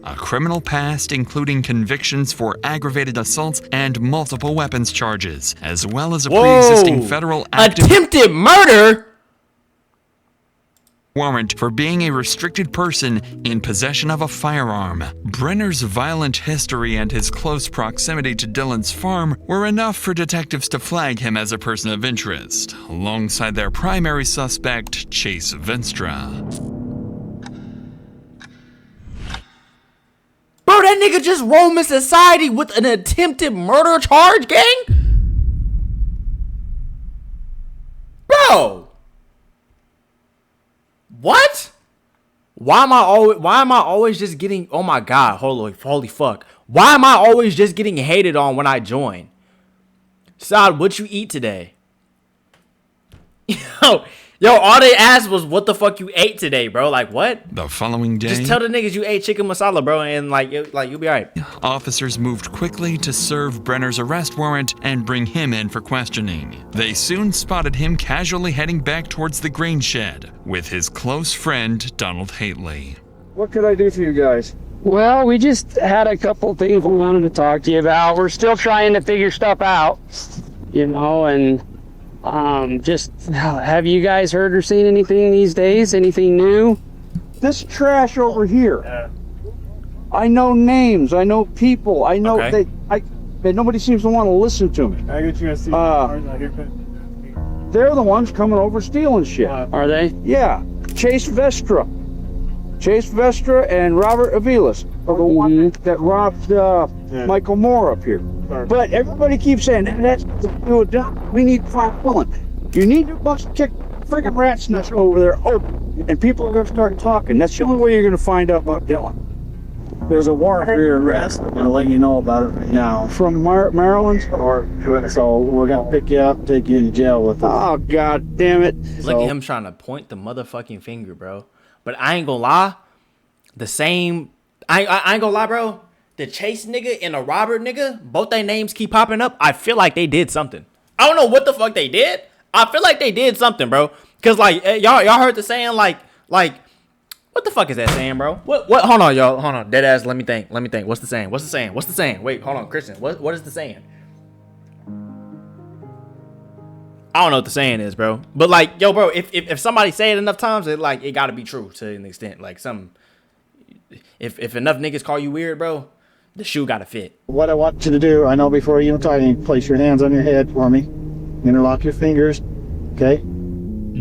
A criminal past including convictions for aggravated assaults and multiple weapons charges, as well as a pre-existing federal attempted murder warrant for being a restricted person in possession of a firearm. Brenner's violent history and his close proximity to Dylan's farm were enough for detectives to flag him as a person of interest, alongside their primary suspect, Chase Venstra. Bro, that nigga just roamed society with an attempted murder charge, gang? Bro! What? Why am I always just getting, oh my God, holy fuck. Why am I always just getting hated on when I join? Saad, what you eat today? Yo, all they asked was what the fuck you ate today, bro. Like, what? The following day, just tell the niggas you ate chicken masala, bro, and like you'll be all right. Officers moved quickly to serve Brenner's arrest warrant and bring him in for questioning. They soon spotted him casually heading back towards the grain shed with his close friend, Donald Haitley. What could I do for you guys? Well, we just had a couple things we wanted to talk to you about. We're still trying to figure stuff out, you know, and just have you guys heard or seen anything these days? Anything new? This trash over here. I know names. I know people. I know but nobody seems to want to listen to me. I get you see. They're the ones coming over stealing shit. Are they? Yeah. Chase Vestra and Robert Avilas are the one that robbed Michael Moore up here. But everybody keeps saying that's we need to find Dylan. You need to kick freaking rat's nest over there open, and people are going to start talking. That's the only way you're going to find out about Dylan. There's a warrant for your arrest. I'm going to let you know about it right now. From Maryland? So we're going to pick you up and take you to jail with us. Oh, God damn it. Look at him trying to point the motherfucking finger, bro. But I ain't gonna lie. I ain't gonna lie, bro. The Chase nigga and the Robert nigga, both their names keep popping up. I feel like they did something. I don't know what the fuck they did. I feel like they did something, bro. Cause like y'all heard the saying like what the fuck is that saying, bro? What? Hold on, y'all. Hold on. Dead ass. Let me think. What's the saying? Wait, hold on, Christian. What is the saying? I don't know what the saying is, bro. But like, yo, bro, if somebody say it enough times, it gotta be true to an extent. Like if enough niggas call you weird, bro, the shoe gotta fit. What I want you to do, I know before you tie anything, place your hands on your head for me. Interlock your fingers, okay?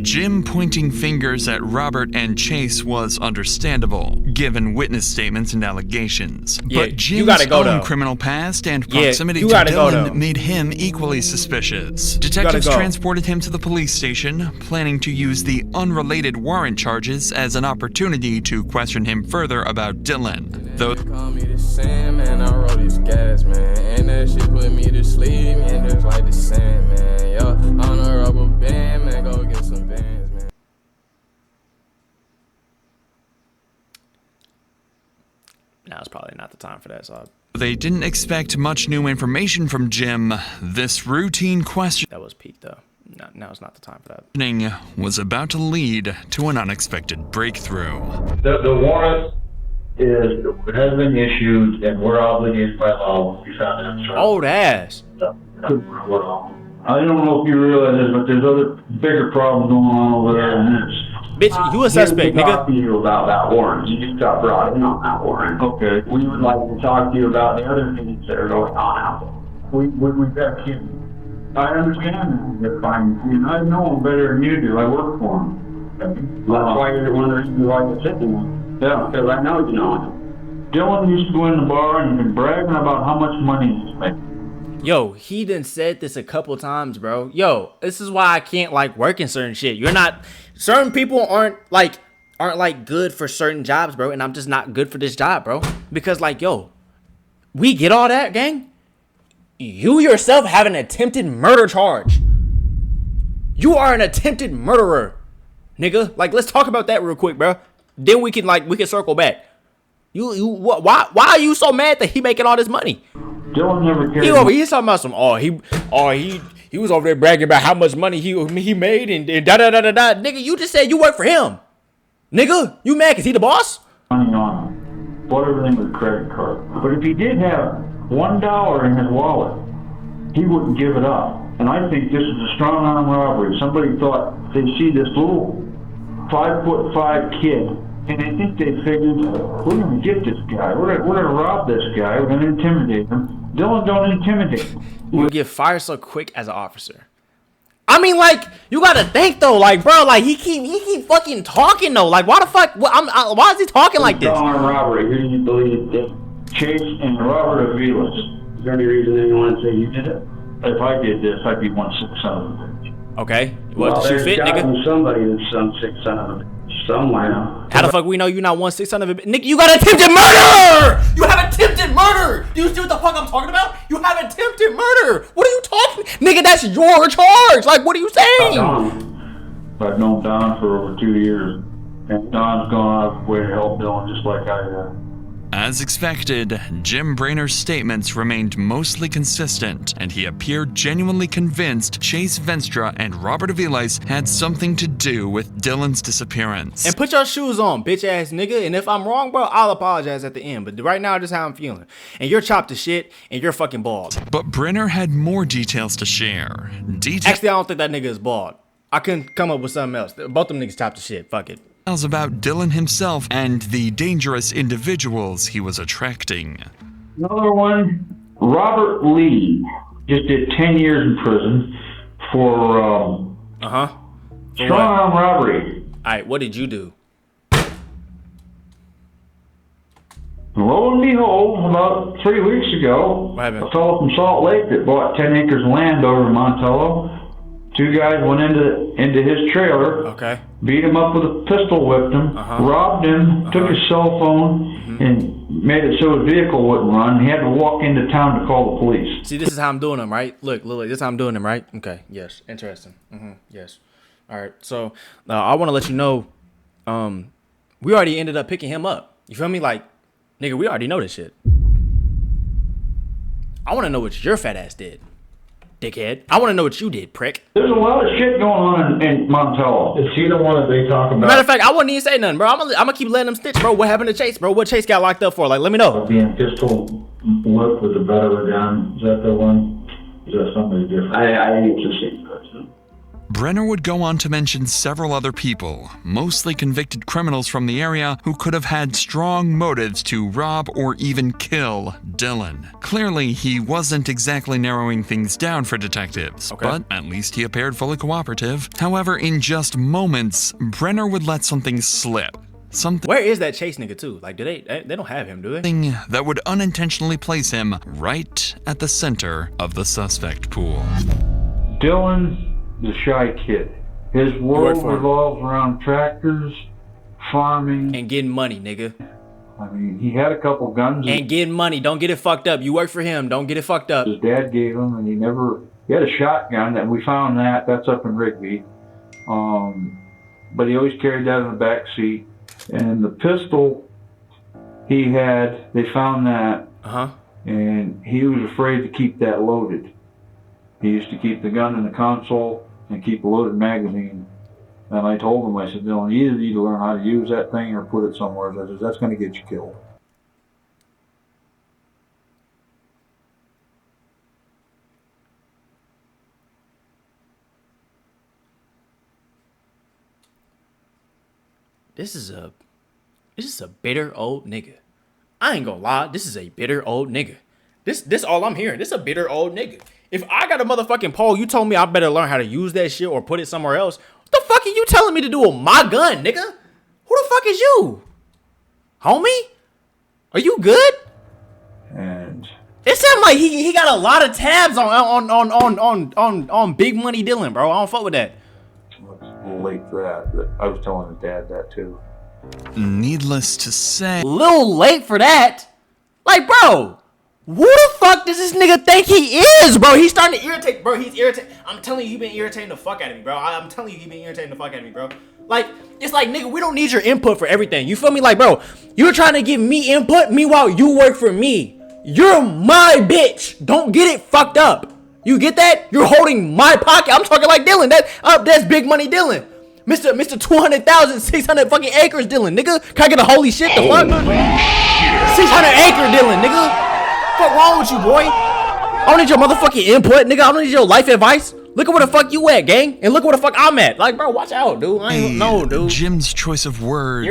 Jim pointing fingers at Robert and Chase was understandable, given witness statements and allegations. Yeah, but Jim's own criminal past and proximity to Dylan made him equally suspicious. Detectives transported him to the police station, planning to use the unrelated warrant charges as an opportunity to question him further about Dylan. Though call me the sand, man, I roll this gas, man, and that shit put me to sleep, man, just like the sand, man, yo, on a rubber band, man, go get some bands, man. Now it's probably not the time for that, so they didn't expect much new information from Jim. This routine question that was peak though. Now it's not the time for that. Was about to lead to an unexpected breakthrough. The warrant has been issued, and we're obligated by law. We found it. Old ass. I don't know if you realize this, but there's other bigger problems going on over there than this. Bitch, you a suspect, nigga. Talk to you about that warrant. You just got brought in on that warrant. Okay. We would like to talk to you about the other things that are going on out there. We've got kids. I understand that. And I know them better than you do. I work for them. That's why you're one of the reasons why you're sitting there. Yeah. Because I know you know him. Dylan used to go in the bar and been bragging about how much money he's making. Yo, he done said this a couple times, bro. Yo, this is why I can't work in certain shit. Certain people aren't good for certain jobs, bro. And I'm just not good for this job, bro. Because yo, we get all that, gang. You yourself have an attempted murder charge. You are an attempted murderer, nigga. Let's talk about that real quick, bro. Then we can circle back. Why are you so mad that he making all this money? Dylan never cared. He's talking about some. He was over there bragging about how much money he made and da da da da da. Nigga, you just said you work for him. Nigga, you mad because he the boss? Money on him. Bought everything with a credit card. But if he did have $1 in his wallet, he wouldn't give it up. And I think this is a strong arm robbery. Somebody thought they'd see this little 5'5" kid, and they think they figured, we're going to get this guy. We're going to rob this guy. We're going to intimidate him. Dylan don't intimidate. You get fired so quick as an officer. I mean, you gotta think though, bro, he keep fucking talking though. Why the fuck? Why is he talking like this? Strong arm robbery. Who do you believe did? Chase and Robert Avilas. Is there any reason anyone would say you did it? If I did this, I'd be one sick son of a bitch. Okay. Well, shoe fit, nigga. Somebody is some sick son of a bitch. Somewhere. How the fuck we know you not 1/6 of it? Nigga, you got attempted murder! You have attempted murder! Do you see what the fuck I'm talking about? You have attempted murder! What are you talking? Nigga, that's your charge! Like, what are you saying? I've known Don for over 2 years. And Don's gone out of his way to help Dylan just like I have. As expected, Jim Brainer's statements remained mostly consistent, and he appeared genuinely convinced Chase Venstra and Robert Aviles had something to do with Dylan's disappearance. And put your shoes on, bitch ass nigga. And if I'm wrong, bro, I'll apologize at the end. But right now, this is how I'm feeling. And you're chopped to shit, and you're fucking bald. But Brainer had more details to share. Actually, I don't think that nigga is bald. I couldn't come up with something else. Both them niggas chopped to shit. Fuck it. About Dylan himself and the dangerous individuals he was attracting. Another one, Robert Lee, just did 10 years in prison for strong arm robbery. Alright, what did you do? Lo and behold, about 3 weeks ago, a fellow from Salt Lake that bought 10 acres of land over in Montello, 2 guys went into his trailer, beat him up with a pistol, whipped him, robbed him, took his cell phone, and made it so his vehicle wouldn't run. He had to walk into town to call the police. See, this is how I'm doing them, right? Look, this is how I'm doing them, right? Okay, yes, interesting. Yes. All right, so I want to let you know, we already ended up picking him up. You feel me? Like, nigga, we already know this shit. I want to know what your fat ass did. Dickhead. I want to know what you did, prick. There's a lot of shit going on in Montello. Is he the one that they talk about? Matter of fact, I wouldn't even say nothing, bro. I'm gonna keep letting them stitch, bro. What happened to Chase, bro? What Chase got locked up for? Like, let me know. Being pistol whipped with the butt of a gun. Is that the one? Is that somebody different? I need to see person. Brenner would go on to mention several other people, mostly convicted criminals from the area who could have had strong motives to rob or even kill Dylan. Clearly, he wasn't exactly narrowing things down for detectives, but at least he appeared fully cooperative. However, in just moments, Brenner would let something slip. Where is that Chase nigga too? Like, do they don't have him, do they? Something that would unintentionally place him right at the center of the suspect pool. Dylan, the shy kid. His world revolves around tractors, farming, and getting money, nigga. I mean, he had a couple guns. And getting money. Don't get it fucked up. You work for him. Don't get it fucked up. His dad gave him, and he had a shotgun, and we found that. That's up in Rigby. But he always carried that in the back seat. And the pistol he had, they found that. And he was afraid to keep that loaded. He used to keep the gun in the console and keep a loaded magazine. And I told him, I said, Dylan, you either need to learn how to use that thing or put it somewhere. I said, that's going to get you killed. This is a bitter old nigga. I ain't gonna lie, this is a bitter old nigga. This all I'm hearing. This a bitter old nigga. If I got a motherfucking pole, you told me I better learn how to use that shit or put it somewhere else. What the fuck are you telling me to do with my gun, nigga? Who the fuck is you? Homie? Are you good? And it sounds like he got a lot of tabs on Big Money Dylan, bro. I don't fuck with that. It's a little late for that, but I was telling his dad that too. Needless to say, little late for that. Like, bro, who the fuck does this nigga think he is, bro? He's starting to irritate, bro. He's irritating. I'm telling you, he been irritating the fuck out of me, bro. I'm telling you, he been irritating the fuck out of me, bro. Like, it's like, nigga, we don't need your input for everything. You feel me? Like, bro, you're trying to give me input, meanwhile, you work for me. You're my bitch. Don't get it fucked up. You get that? You're holding my pocket. I'm talking like Dylan. That's Big Money Dylan. Mr. 200,000, 600 fucking acres Dylan, nigga. Can I get a holy shit? The fuck? 600 acre Dylan, nigga. What's wrong with you, boy? I don't need your motherfucking input, nigga. I don't need your life advice. Look at where the fuck you at, gang. And look where the fuck I'm at. Like, bro, watch out, dude. I ain't know, dude. Jim's choice of words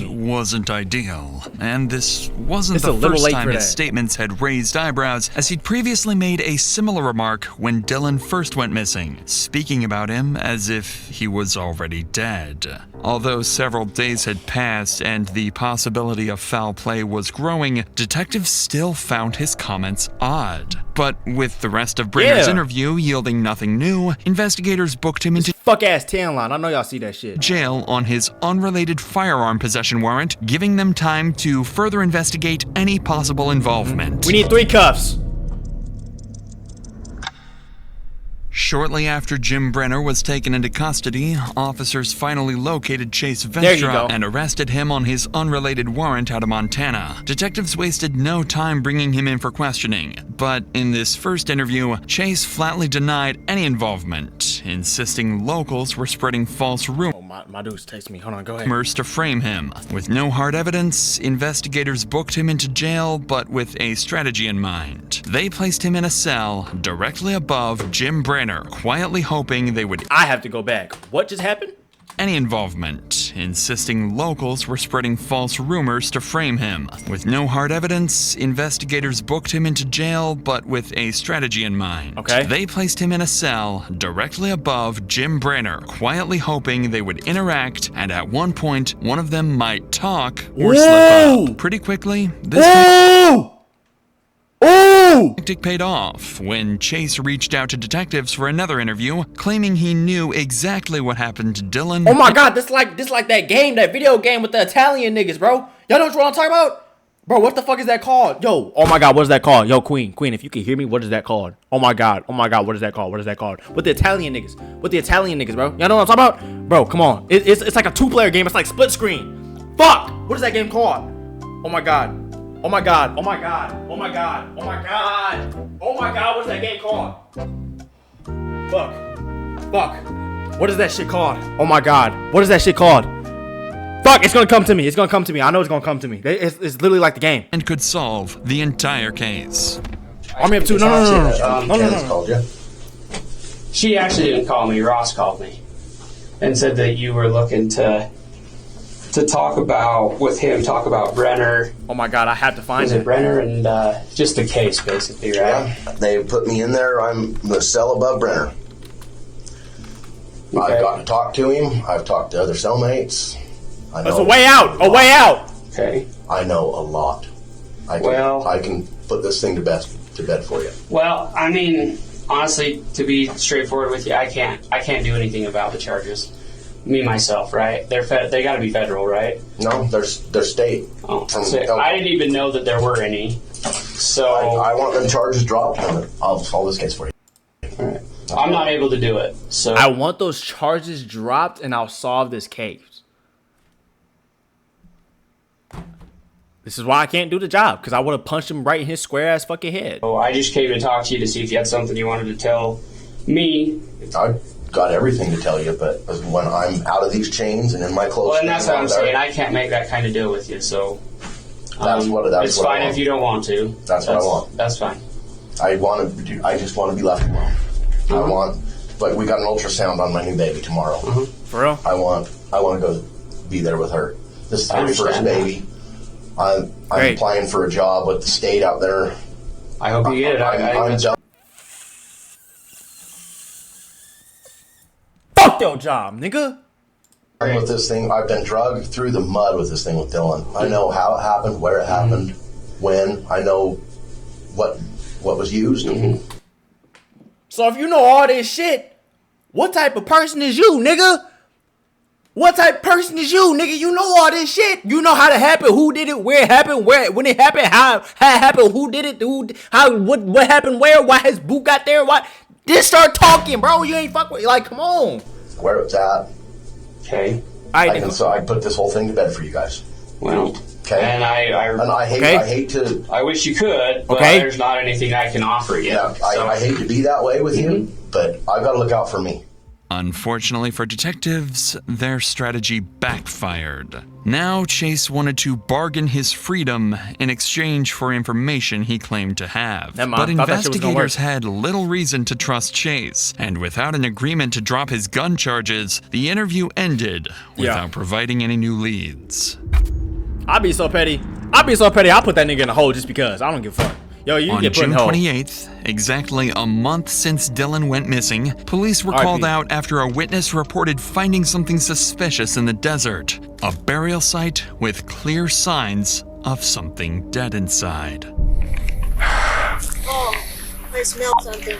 wasn't ideal. And this wasn't the first time his statements had raised eyebrows, as he'd previously made a similar remark when Dylan first went missing, speaking about him as if he was already dead. Although several days had passed and the possibility of foul play was growing, detectives still found his comments odd. But with the rest of Brainer's interview yielding nothing new, knew, investigators booked him into fuck ass tan line. I know y'all see that shit. Jail on his unrelated firearm possession warrant, giving them time to further investigate any possible involvement. We need 3 cuffs. Shortly after Jim Brenner was taken into custody, officers finally located Chase Vestra and arrested him on his unrelated warrant out of Montana. Detectives wasted no time bringing him in for questioning, but in this first interview, Chase flatly denied any involvement, insisting locals were spreading false rumors. Oh, my dude's texting me. Hold on, go ahead. To frame him. With no hard evidence, investigators booked him into jail, but with a strategy in mind. They placed him in a cell directly above Jim Brenner, quietly hoping they would. I have to go back. What just happened? Any involvement, insisting locals were spreading false rumors to frame him. With no hard evidence, investigators booked him into jail, but with a strategy in mind. Okay. They placed him in a cell directly above Jim Brenner, quietly hoping they would interact, and at one point, one of them might talk or slip up. Pretty quickly, this tactic paid off when Chase reached out to detectives for another interview, claiming he knew exactly what happened to Dylan. Oh my god, this like that game, that video game with the Italian niggas, bro. Y'all know what I'm talking about? Bro, what the fuck is that called? Yo, oh my god, what is that called? Yo, Queen, if you can hear me, what is that called? Oh my god, what is that called? What is that called? With the Italian niggas, bro. Y'all know what I'm talking about? Bro, come on. It's like a 2-player game. It's like split screen. Fuck! What is that game called? Oh my god. Oh my god, oh my god, oh my god, oh my god, oh my god, what is that game called? Fuck, what is that shit called? Oh my god, what is that shit called? Fuck, it's gonna come to me, I know it's gonna come to me. It's literally like the game. And could solve the entire case. Army of 2, no. She actually didn't call me, Ross called me and said that you were looking to talk about Brenner. Oh my god, I have to find it. Brenner and just the case, basically, right? Yeah, they put me in there. I'm the cell above Brenner. Okay. I've gotten to talk to him. I've talked to other cellmates. There's a way out! A way out! Okay. I know a lot. I can put this thing to bed for you. Well, I mean, honestly, to be straightforward with you, I can't do anything about the charges. Me, myself, right? They got to be federal, right? No, they're state. Oh, I didn't even know that there were any. So I want them charges dropped. I'll solve this case for you. All right. I'm not able to do it. So I want those charges dropped, and I'll solve this case. This is why I can't do the job, because I would have punched him right in his square ass fucking head. Oh, I just came to talk to you to see if you had something you wanted to tell me. I got everything to tell you, but when I'm out of these chains and in my clothes, well, and that's what I'm saying. I can't make that kind of deal with you, so it's fine if you don't want to. That's what I want. That's fine. I just want to be left alone. We got an ultrasound on my new baby tomorrow. For real? I want to go be there with her. This is her first baby. I'm applying for a job with the state out there. I hope you get it. I'm done. Fuck your job, nigga. With this thing, I've been dragged through the mud with this thing with Dylan. I know how it happened, where it happened, when. I know what was used. So if you know all this shit, what type of person is you, nigga? What type of person is you, nigga? You know all this shit. You know how it happened, who did it, where it happened, when it happened, how it happened, who did it, what happened, why his boot got there, why. Just start talking, bro. You ain't fuck with, like, come on. Where it's at. Okay. I put this whole thing to bed for you guys. Well, okay. And I hate to. I wish you could, but there's not anything I can offer you. Yeah, I hate to be that way with you, but I've got to look out for me. Unfortunately for detectives, their strategy backfired. Now Chase wanted to bargain his freedom in exchange for information he claimed to have. But investigators had little reason to trust Chase, and without an agreement to drop his gun charges, the interview ended without providing any new leads. I'll be so petty. I'll put that nigga in a hole just because. I don't give a fuck. Yo, you get put in a hole. On June 28th, exactly a month since Dylan went missing, police were called out after a witness reported finding something suspicious in the desert. A burial site with clear signs of something dead inside. Oh, I smelled something.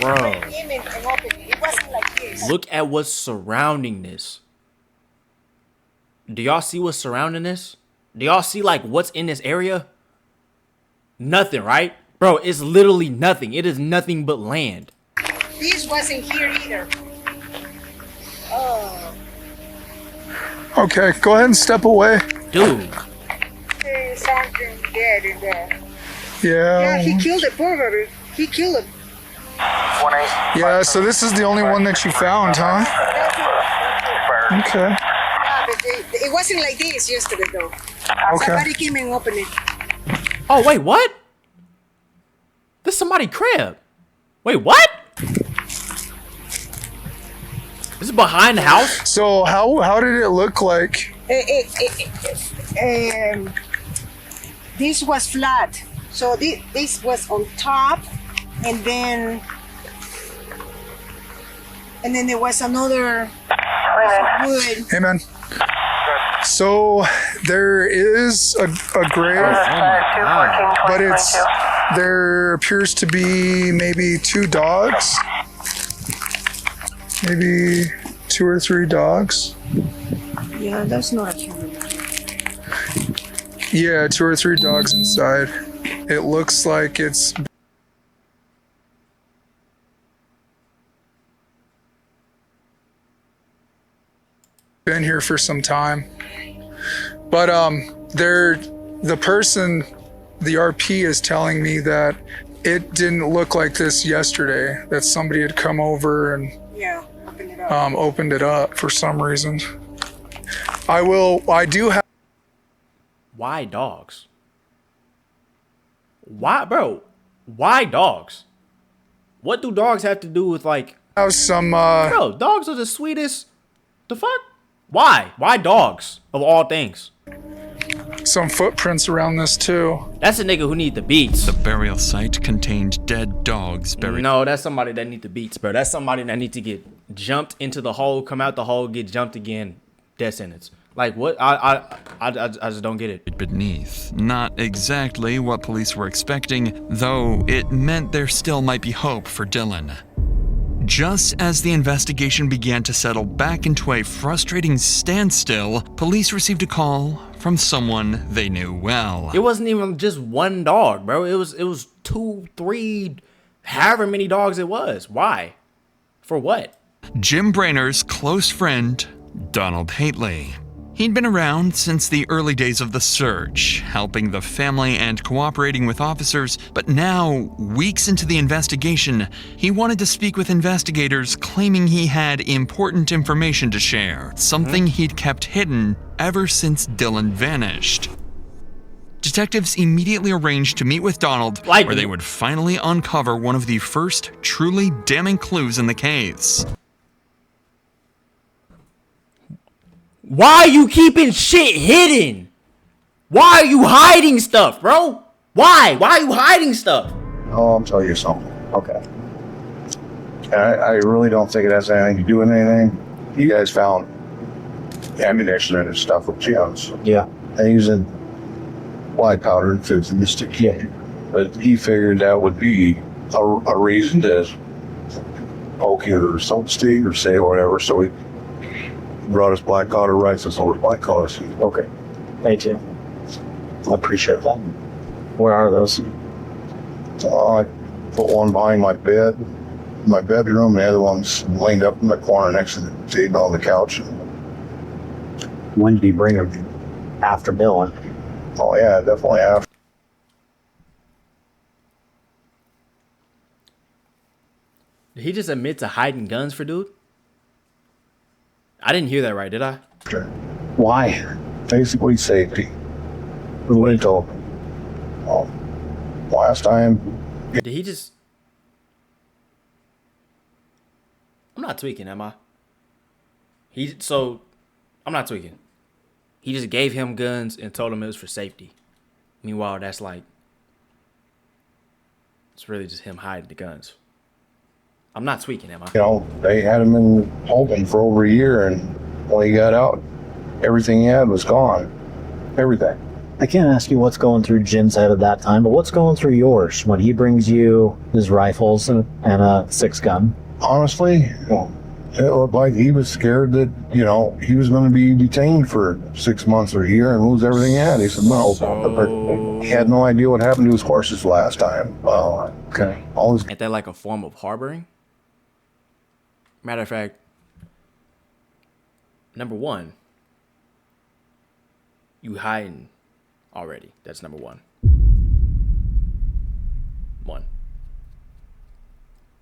Bro. Came in and opened it. It wasn't like this. Look at what's surrounding this. Do y'all see what's surrounding this? Do y'all see like what's in this area? Nothing, right? Bro, it's literally nothing. It is nothing but land. This wasn't here either. Oh. Okay, go ahead and step away. Dude. There's something dead in there. Yeah. Yeah, he killed it, poor baby. He killed it. Yeah, so this is the only one that you found, huh? Okay. Yeah, but it wasn't like this yesterday, though. Okay. Somebody came and opened it. Oh, wait, what? This is somebody's crib. Wait, what? This is behind the house? So how did it look like? This was flat. So this was on top, and then there was another wood. Hey, man. So there is a grave, but there appears to be maybe 2 dogs, maybe 2 or 3 dogs. Yeah, that's not a human. Yeah, 2 or 3 dogs inside. It looks like it's been here for some time. But the person, the RP is telling me that it didn't look like this yesterday, that somebody had come over and opened it up for some reason. I do have. Why dogs? Why, bro? Why dogs? What do dogs have to do with like? Have some. Bro, dogs are the sweetest. The fuck? Why? Why dogs of all things? Some footprints around this too. That's a nigga who need the beats. The burial site contained dead dogs buried. No, that's somebody that need the beats, bro. That's somebody that need to get jumped into the hole, come out the hole, get jumped again, death sentence. Like what? I just don't get it. Beneath. Not exactly what police were expecting, though it meant there still might be hope for Dylan. Just as the investigation began to settle back into a frustrating standstill, police received a call from someone they knew well. It wasn't even just one dog, bro. It was 2, 3, however many dogs it was. Why? For what? Jim Brainer's close friend, Donald Haitley. He'd been around since the early days of the search, helping the family and cooperating with officers, but now, weeks into the investigation, he wanted to speak with investigators, claiming he had important information to share, something he'd kept hidden ever since Dylan vanished. Detectives immediately arranged to meet with Donald, where they would finally uncover one of the first truly damning clues in the case. Why are you keeping shit hidden? Why are you hiding stuff, bro? Why? Why are you hiding stuff? Oh, I'll tell you something. Okay. I really don't think it has anything to do with anything. You guys found ammunition and stuff with Jim's. Yeah. And using white powder and fits in the stick. Yeah. But he figured that would be a reason to poke you or so to speak or say or whatever. So he brought us black powder rifles over black powder. Okay. Thank you. I appreciate that. Where are those? I put one behind my bed, my bedroom, and the other one's laying up in the corner next to the table on the couch. When did he bring them? After Dylan. Oh yeah, definitely after. Did he just admit to hiding guns for dude? I didn't hear that right, did I? Why? Basically safety. Rental. Last time. Did he just... I'm not tweaking, am I? I'm not tweaking. He just gave him guns and told him it was for safety. Meanwhile, that's like... It's really just him hiding the guns. I'm not tweaking, am I? You know, they had him in holding for over a year, and when he got out, everything he had was gone. Everything. I can't ask you what's going through Jim's head at that time, but what's going through yours when he brings you his rifles and a 6-gun? Honestly, it looked like he was scared that, you know, he was going to be detained for 6 months or a year and lose everything he had. He said, no, he had no idea what happened to his horses last time. Okay. Ain't that like a form of harboring? Matter of fact, number one, you hiding already. That's number one.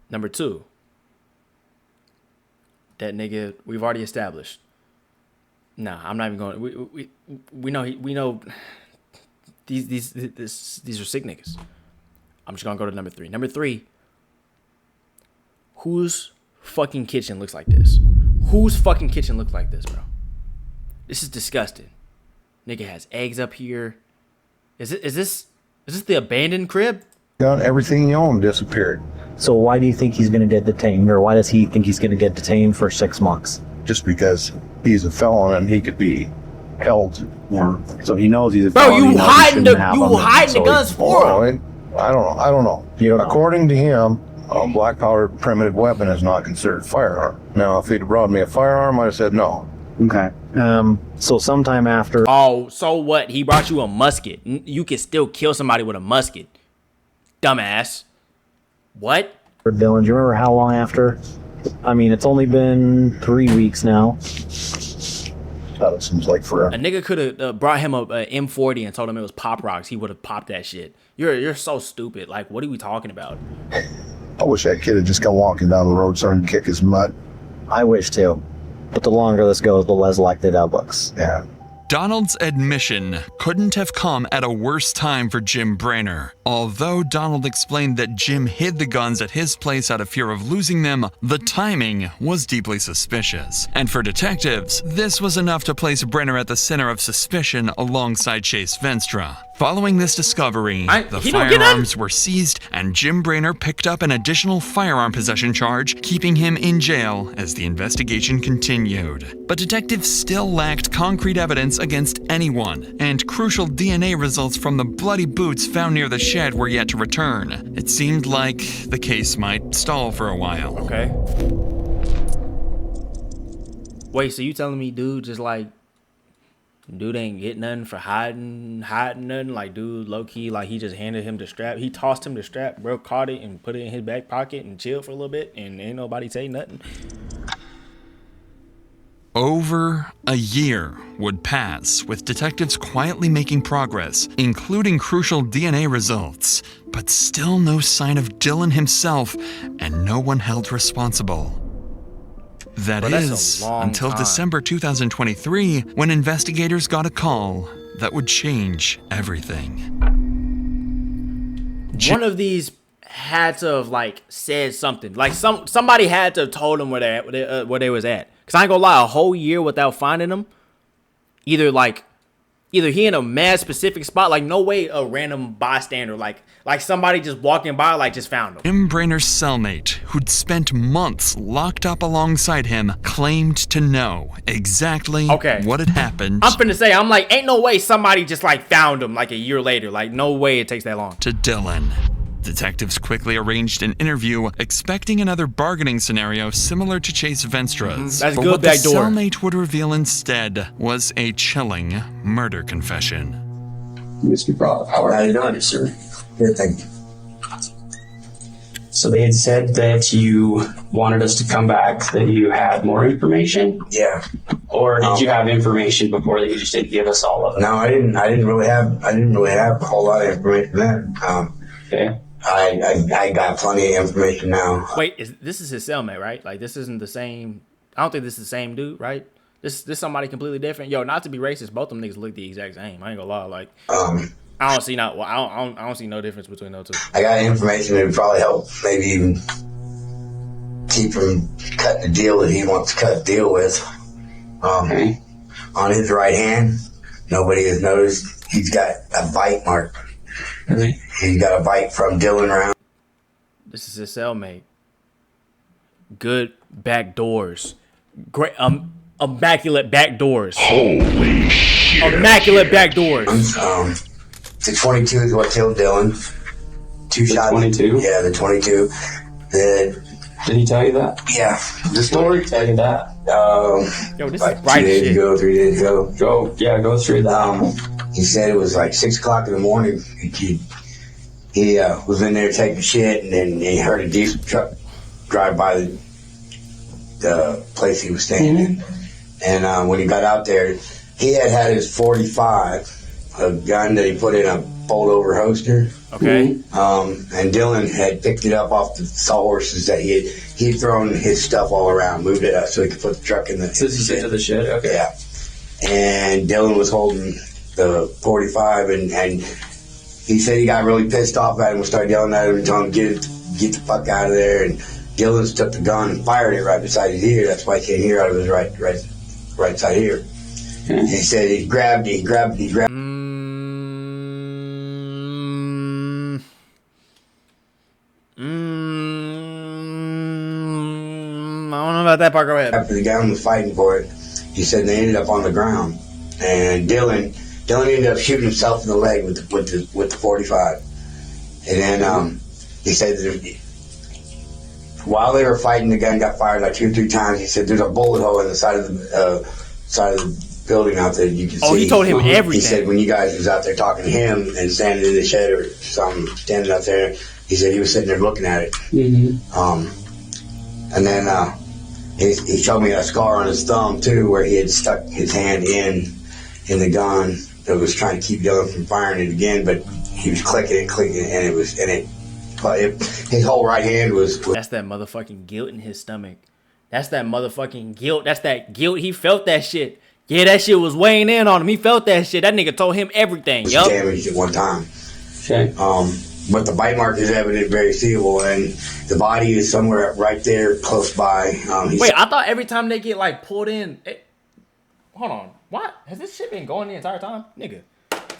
Number two, that nigga we've already established. Nah, I'm not even going. We know these are sick niggas. I'm just gonna go to number three. Number three, whose fucking kitchen looks like this? Whose fucking kitchen looks like this, bro? This is disgusting. Nigga has eggs up here. Is this the abandoned crib? Got everything he owned disappeared. So why do you think he's going to get detained, or why does he think he's going to get detained for 6 months? Just because he's a felon and he could be held. Yeah. So he knows he's a bro, felon. you hiding the guns for him. I don't know. According to him, a black-powered primitive weapon is not considered a firearm. Now, if he'd brought me a firearm, I'd have said no. Okay. So sometime after... Oh, so what? He brought you a musket. You can still kill somebody with a musket. Dumbass. What? Dylan, do you remember how long after? I mean, it's only been 3 weeks now. That seems like forever. A nigga could have brought him a M40 and told him it was Pop Rocks. He would have popped that shit. You're so stupid. Like, what are we talking about? I wish that kid had just come walking down the road starting to kick his butt. I wish too. But the longer this goes, the less likely that looks. Yeah. Donald's admission couldn't have come at a worse time for Jim Brainerd. Although Donald explained that Jim hid the guns at his place out of fear of losing them, the timing was deeply suspicious. And for detectives, this was enough to place Brainerd at the center of suspicion alongside Chase Venstra. Following this discovery, the firearms were seized and Jim Brainerd picked up an additional firearm possession charge, keeping him in jail as the investigation continued. But detectives still lacked concrete evidence against anyone, and crucial DNA results from the bloody boots found near the shed were yet to return. It seemed like the case might stall for a while. Okay. Wait, so you telling me dude just like dude ain't get nothing for hiding nothing? Like, dude, low-key, like, he just handed him the strap. He tossed him the strap, bro, caught it and put it in his back pocket and chilled for a little bit, and ain't nobody say nothing. Over a year would pass, with detectives quietly making progress, including crucial DNA results, but still no sign of Dylan himself, and no one held responsible. That is, until December 2023, when investigators got a call that would change everything. One of these had to have, like, said something. Like, somebody had to have told them where they was at. Because I ain't gonna lie, a whole year without finding them, either he in a mad specific spot, like, no way a random bystander, like somebody just walking by, like, just found him. Jim Brainerd's cellmate, who'd spent months locked up alongside him, claimed to know exactly what had happened. I'm finna say, I'm like, ain't no way somebody just, like, found him, like, a year later. Like, no way it takes that long. To Dylan. Detectives quickly arranged an interview, expecting another bargaining scenario similar to Chase Venstra's. That's but good, what the back door. cellmate would reveal instead was a chilling murder confession. Mr. Broad, how are you doing, sir? Good, thank you. So they had said that you wanted us to come back, that you had more information? Yeah. Or did you have information before that you just didn't give us all of it? No, I didn't really have a whole lot of information then. Okay. I got plenty of information now. Wait, this is his cellmate, right? Like, this isn't the same. I don't think this is the same dude, right? This somebody completely different. Yo, not to be racist, both them niggas look the exact same. I ain't gonna lie. Like, I don't see I don't see no difference between those two. I got information that would probably help, maybe even keep him cut the deal that he wants to cut the deal with. On his right hand, nobody has noticed. He's got a bite mark. Really? He got a bite from Dylan Round. This is his cellmate. Good back doors. Great, immaculate back doors. Holy shit. Immaculate back doors. The 22 is what killed Dylan. Two shots. 22? Yeah, the 22. Did he tell you that? Yeah. The story tell you that. Yo, this like is right 2 days shit. ago, 3 days ago. Go through that. He said it was like 6 o'clock in the morning. He was in there taking shit, and then he heard a diesel truck drive by the place he was staying in. And when he got out there, he had his 45, a gun that he put in a fold-over holster. Okay. And Dylan had picked it up off the sawhorses that he'd thrown his stuff all around, moved it up so he could put the truck in the. So he said to the shed. Okay. Yeah. And Dylan was holding the 45, and he said he got really pissed off at him and started yelling at him and telling him get the fuck out of there. And Dylan took the gun and fired it right beside his ear. That's why he can't hear out of his right side ear. And he said he grabbed. I don't know about that part. Go ahead. After the gun was fighting for it, he said they ended up on the ground, and Dylan ended up shooting himself in the leg with the 45. And then he said that while they were fighting, the gun got fired like 2 or 3 times. He said there's a bullet hole in the side of the building out there you can see. Oh, he told him everything. He said when you guys was out there talking to him and standing in the shed or something, standing out there, he said he was sitting there looking at it. And then he showed me a scar on his thumb too, where he had stuck his hand in the gun that was trying to keep Dylan from firing it again, but he was clicking it, and his whole right hand was. That's that motherfucking guilt in his stomach. That's that motherfucking guilt. That's that guilt. He felt that shit. Yeah, that shit was weighing in on him. He felt that shit. That nigga told him everything. Was yup. damaged at one time. Okay. But the bite mark is evident, very seeable, and the body is somewhere right there, close by. Wait, I thought every time they get like pulled in, hold on, what has this shit been going the entire time, nigga?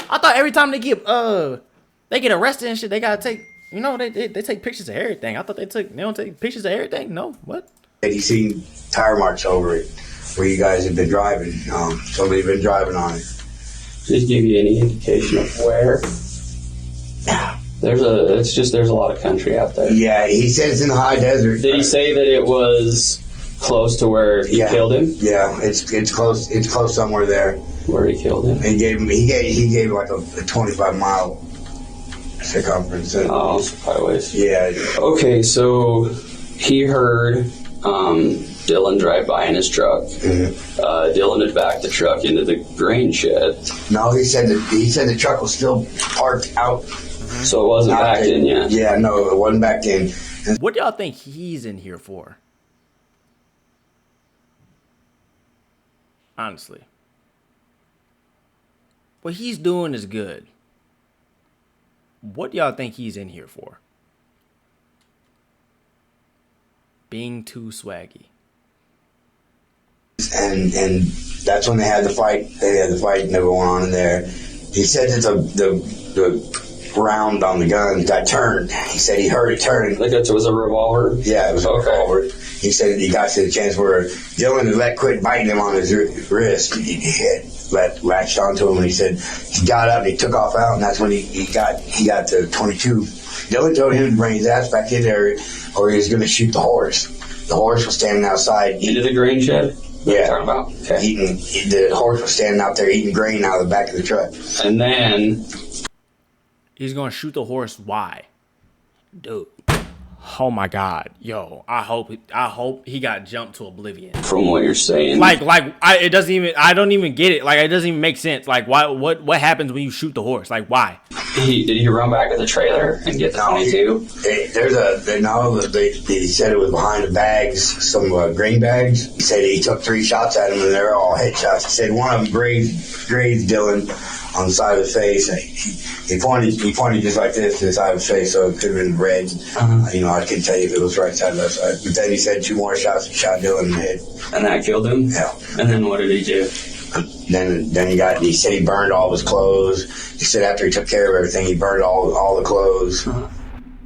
I thought every time they get arrested and shit, they gotta take, they take pictures of everything. I thought they don't take pictures of everything. No, what? And you seen tire marks over it where you guys have been driving. Somebody's been driving on it. Did he give you any indication of where? There's a lot of country out there. Yeah, he said it's in the high desert. Did he say that it was close to where he killed him? Yeah, it's close. It's close somewhere there. Where he killed him? He gave like a 25-mile circumference. Oh, it's probably ways. Yeah. Okay, so he heard Dylan drive by in his truck. Dylan had backed the truck into the grain shed. No, he said the truck was still parked out. So it wasn't backed in yet? Yeah, no, it wasn't backed in. What do y'all think he's in here for? Honestly. What he's doing is good. What do y'all think he's in here for? Being too swaggy. And that's when they had the fight. They had the fight and they were on in there. He said that the round on the gun got turned. He said he heard it turn. Like it was a revolver? Yeah, it was a revolver. He said he got to the chance where Dylan had quit biting him on his wrist. He had latched onto him, and he said he got up and he took off out, and that's when he got to 22. Dylan told him to bring his ass back in there or he was going to shoot the horse. The horse was standing outside. Into the grain shed? Yeah. Talking about? Okay. The horse was standing out there eating grain out of the back of the truck. And then he's gonna shoot the horse. Why? Dude. Oh my God. Yo, I hope he got jumped to oblivion. From what you're saying. I don't even get it. Like, it doesn't even make sense. Like, what happens when you shoot the horse? Like, why? Did he run back to the trailer and get the 22? He said it was behind the bags, some grain bags. He said he took 3 shots at him and they're all headshots. He said one of them grazed Dylan on the side of the face. He pointed just like this to the side of his face, so it could have been red. I couldn't tell you if it was right side or left side. But then he said 2 more shots and shot Dylan in the head. And that killed him? Yeah. And then what did he do? Then he said he burned all of his clothes. He said after he took care of everything, he burned all the clothes.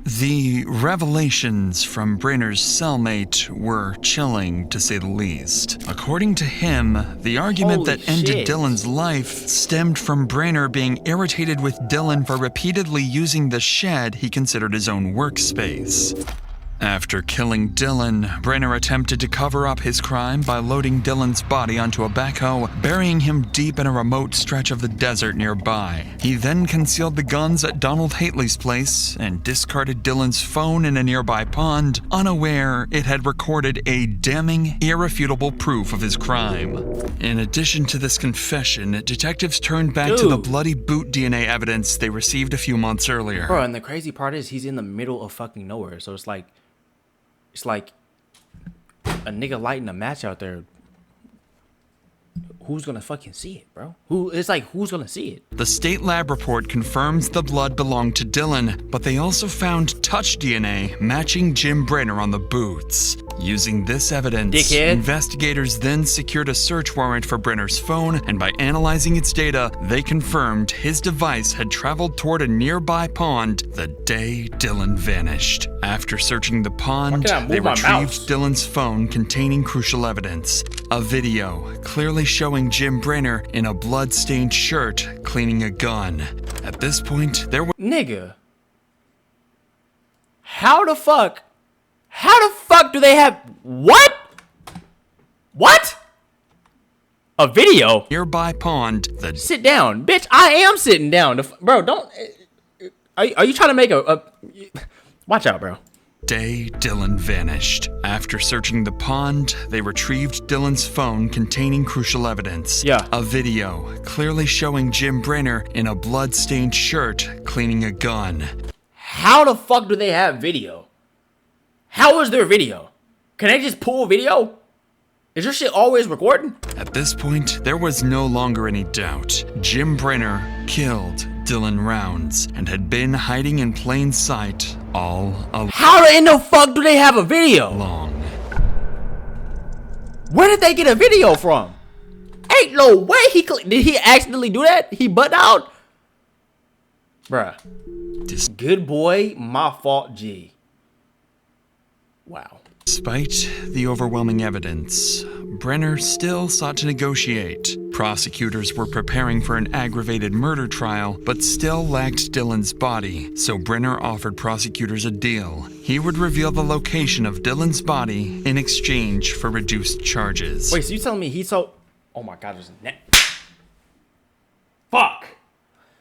The revelations from Brynner's cellmate were chilling, to say the least. According to him, the argument Holy that ended shit. Dylan's life stemmed from Brynner being irritated with Dylan for repeatedly using the shed he considered his own workspace. After killing Dylan, Brynner attempted to cover up his crime by loading Dylan's body onto a backhoe, burying him deep in a remote stretch of the desert nearby. He then concealed the guns at Donald Hately's place and discarded Dylan's phone in a nearby pond, unaware it had recorded a damning, irrefutable proof of his crime. In addition to this confession, detectives turned back to the bloody boot DNA evidence they received a few months earlier. Bro, and the crazy part is he's in the middle of fucking nowhere. So it's like a nigga lighting a match out there. Who's gonna fucking see it, bro? Who's gonna see it? The state lab report confirms the blood belonged to Dylan, but they also found touch DNA matching Jim Brynner on the boots. Using this evidence, Dickhead. investigators then secured a search warrant for Brynner's phone, and by analyzing its data, they confirmed his device had traveled toward a nearby pond the day Dylan vanished. After searching the pond, they retrieved Dylan's phone containing crucial evidence. A video clearly showing Jim Brynner in a blood-stained shirt cleaning a gun. At this point, there was... Nigga. How the fuck do they have... What? What? A video? Nearby pond. Sit down. Bitch, I am sitting down. Bro, don't... Are you trying to make a... Watch out, bro. Day Dylan vanished. After searching the pond, they retrieved Dylan's phone containing crucial evidence. Yeah. A video clearly showing Jim Brynner in a blood-stained shirt cleaning a gun. How the fuck do they have video? How is there video? Can they just pull video? Is your shit always recording? At this point, there was no longer any doubt. Jim Brynner killed Dylan Rounds and had been hiding in plain sight all along. How in the fuck do they have a video? Where did they get a video from? Ain't no way did he accidentally do that? He butt out? Bruh. Good boy, my fault, G. Wow. Despite the overwhelming evidence, Brynner still sought to negotiate. Prosecutors were preparing for an aggravated murder trial, but still lacked Dylan's body, so Brynner offered prosecutors a deal. He would reveal the location of Dylan's body in exchange for reduced charges. Wait, so you telling me he told... Oh my god, there's a net. Fuck.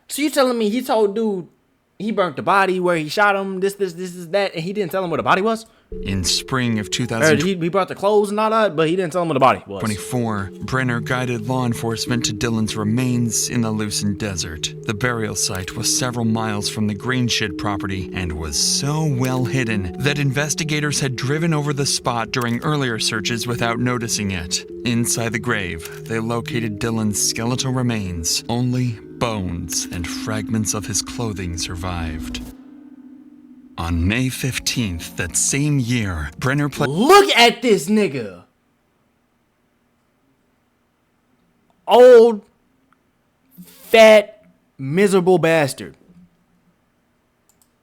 So you telling me he told dude he burnt the body where he shot him, this, that, and he didn't tell him where the body was? In spring of 2024, he brought the clothes and all that, but he didn't tell him where the body was. Brynner guided law enforcement to Dylan's remains in the Lucin Desert. The burial site was several miles from the Green Shed property and was so well hidden that investigators had driven over the spot during earlier searches without noticing it. Inside the grave, they located Dylan's skeletal remains. Only bones and fragments of his clothing survived. On May 15th, that same year, Brynner Look at this nigga! Old, fat, miserable bastard.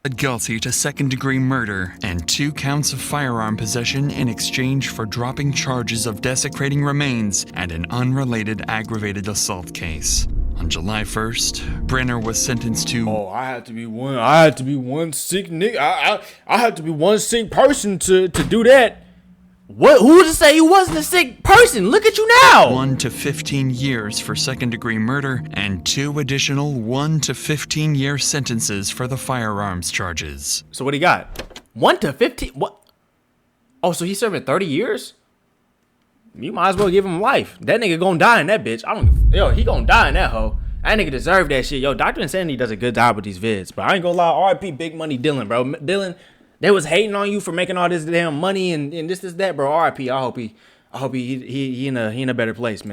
pled guilty to second-degree murder and 2 counts of firearm possession in exchange for dropping charges of desecrating remains and an unrelated aggravated assault case. On July 1st, Brynner was sentenced to... Oh, I had to be one sick nigga. I had to be one sick person to do that. What? Who to say you wasn't a sick person? Look at you now. 1 to 15 years for second-degree murder and 2 additional 1 to 15-year sentences for the firearms charges. So what he got? 1 to 15? What? Oh, so he's serving 30 years? You might as well give him life. That nigga gonna die in that bitch. He gonna die in that hoe. That nigga deserve that shit. Yo, Dr. Insanity does a good job with these vids, but I ain't gonna lie. RIP Big Money Dylan, bro. Dylan, they was hating on you for making all this damn money and this, that, bro. RIP. I hope he in a better place, man.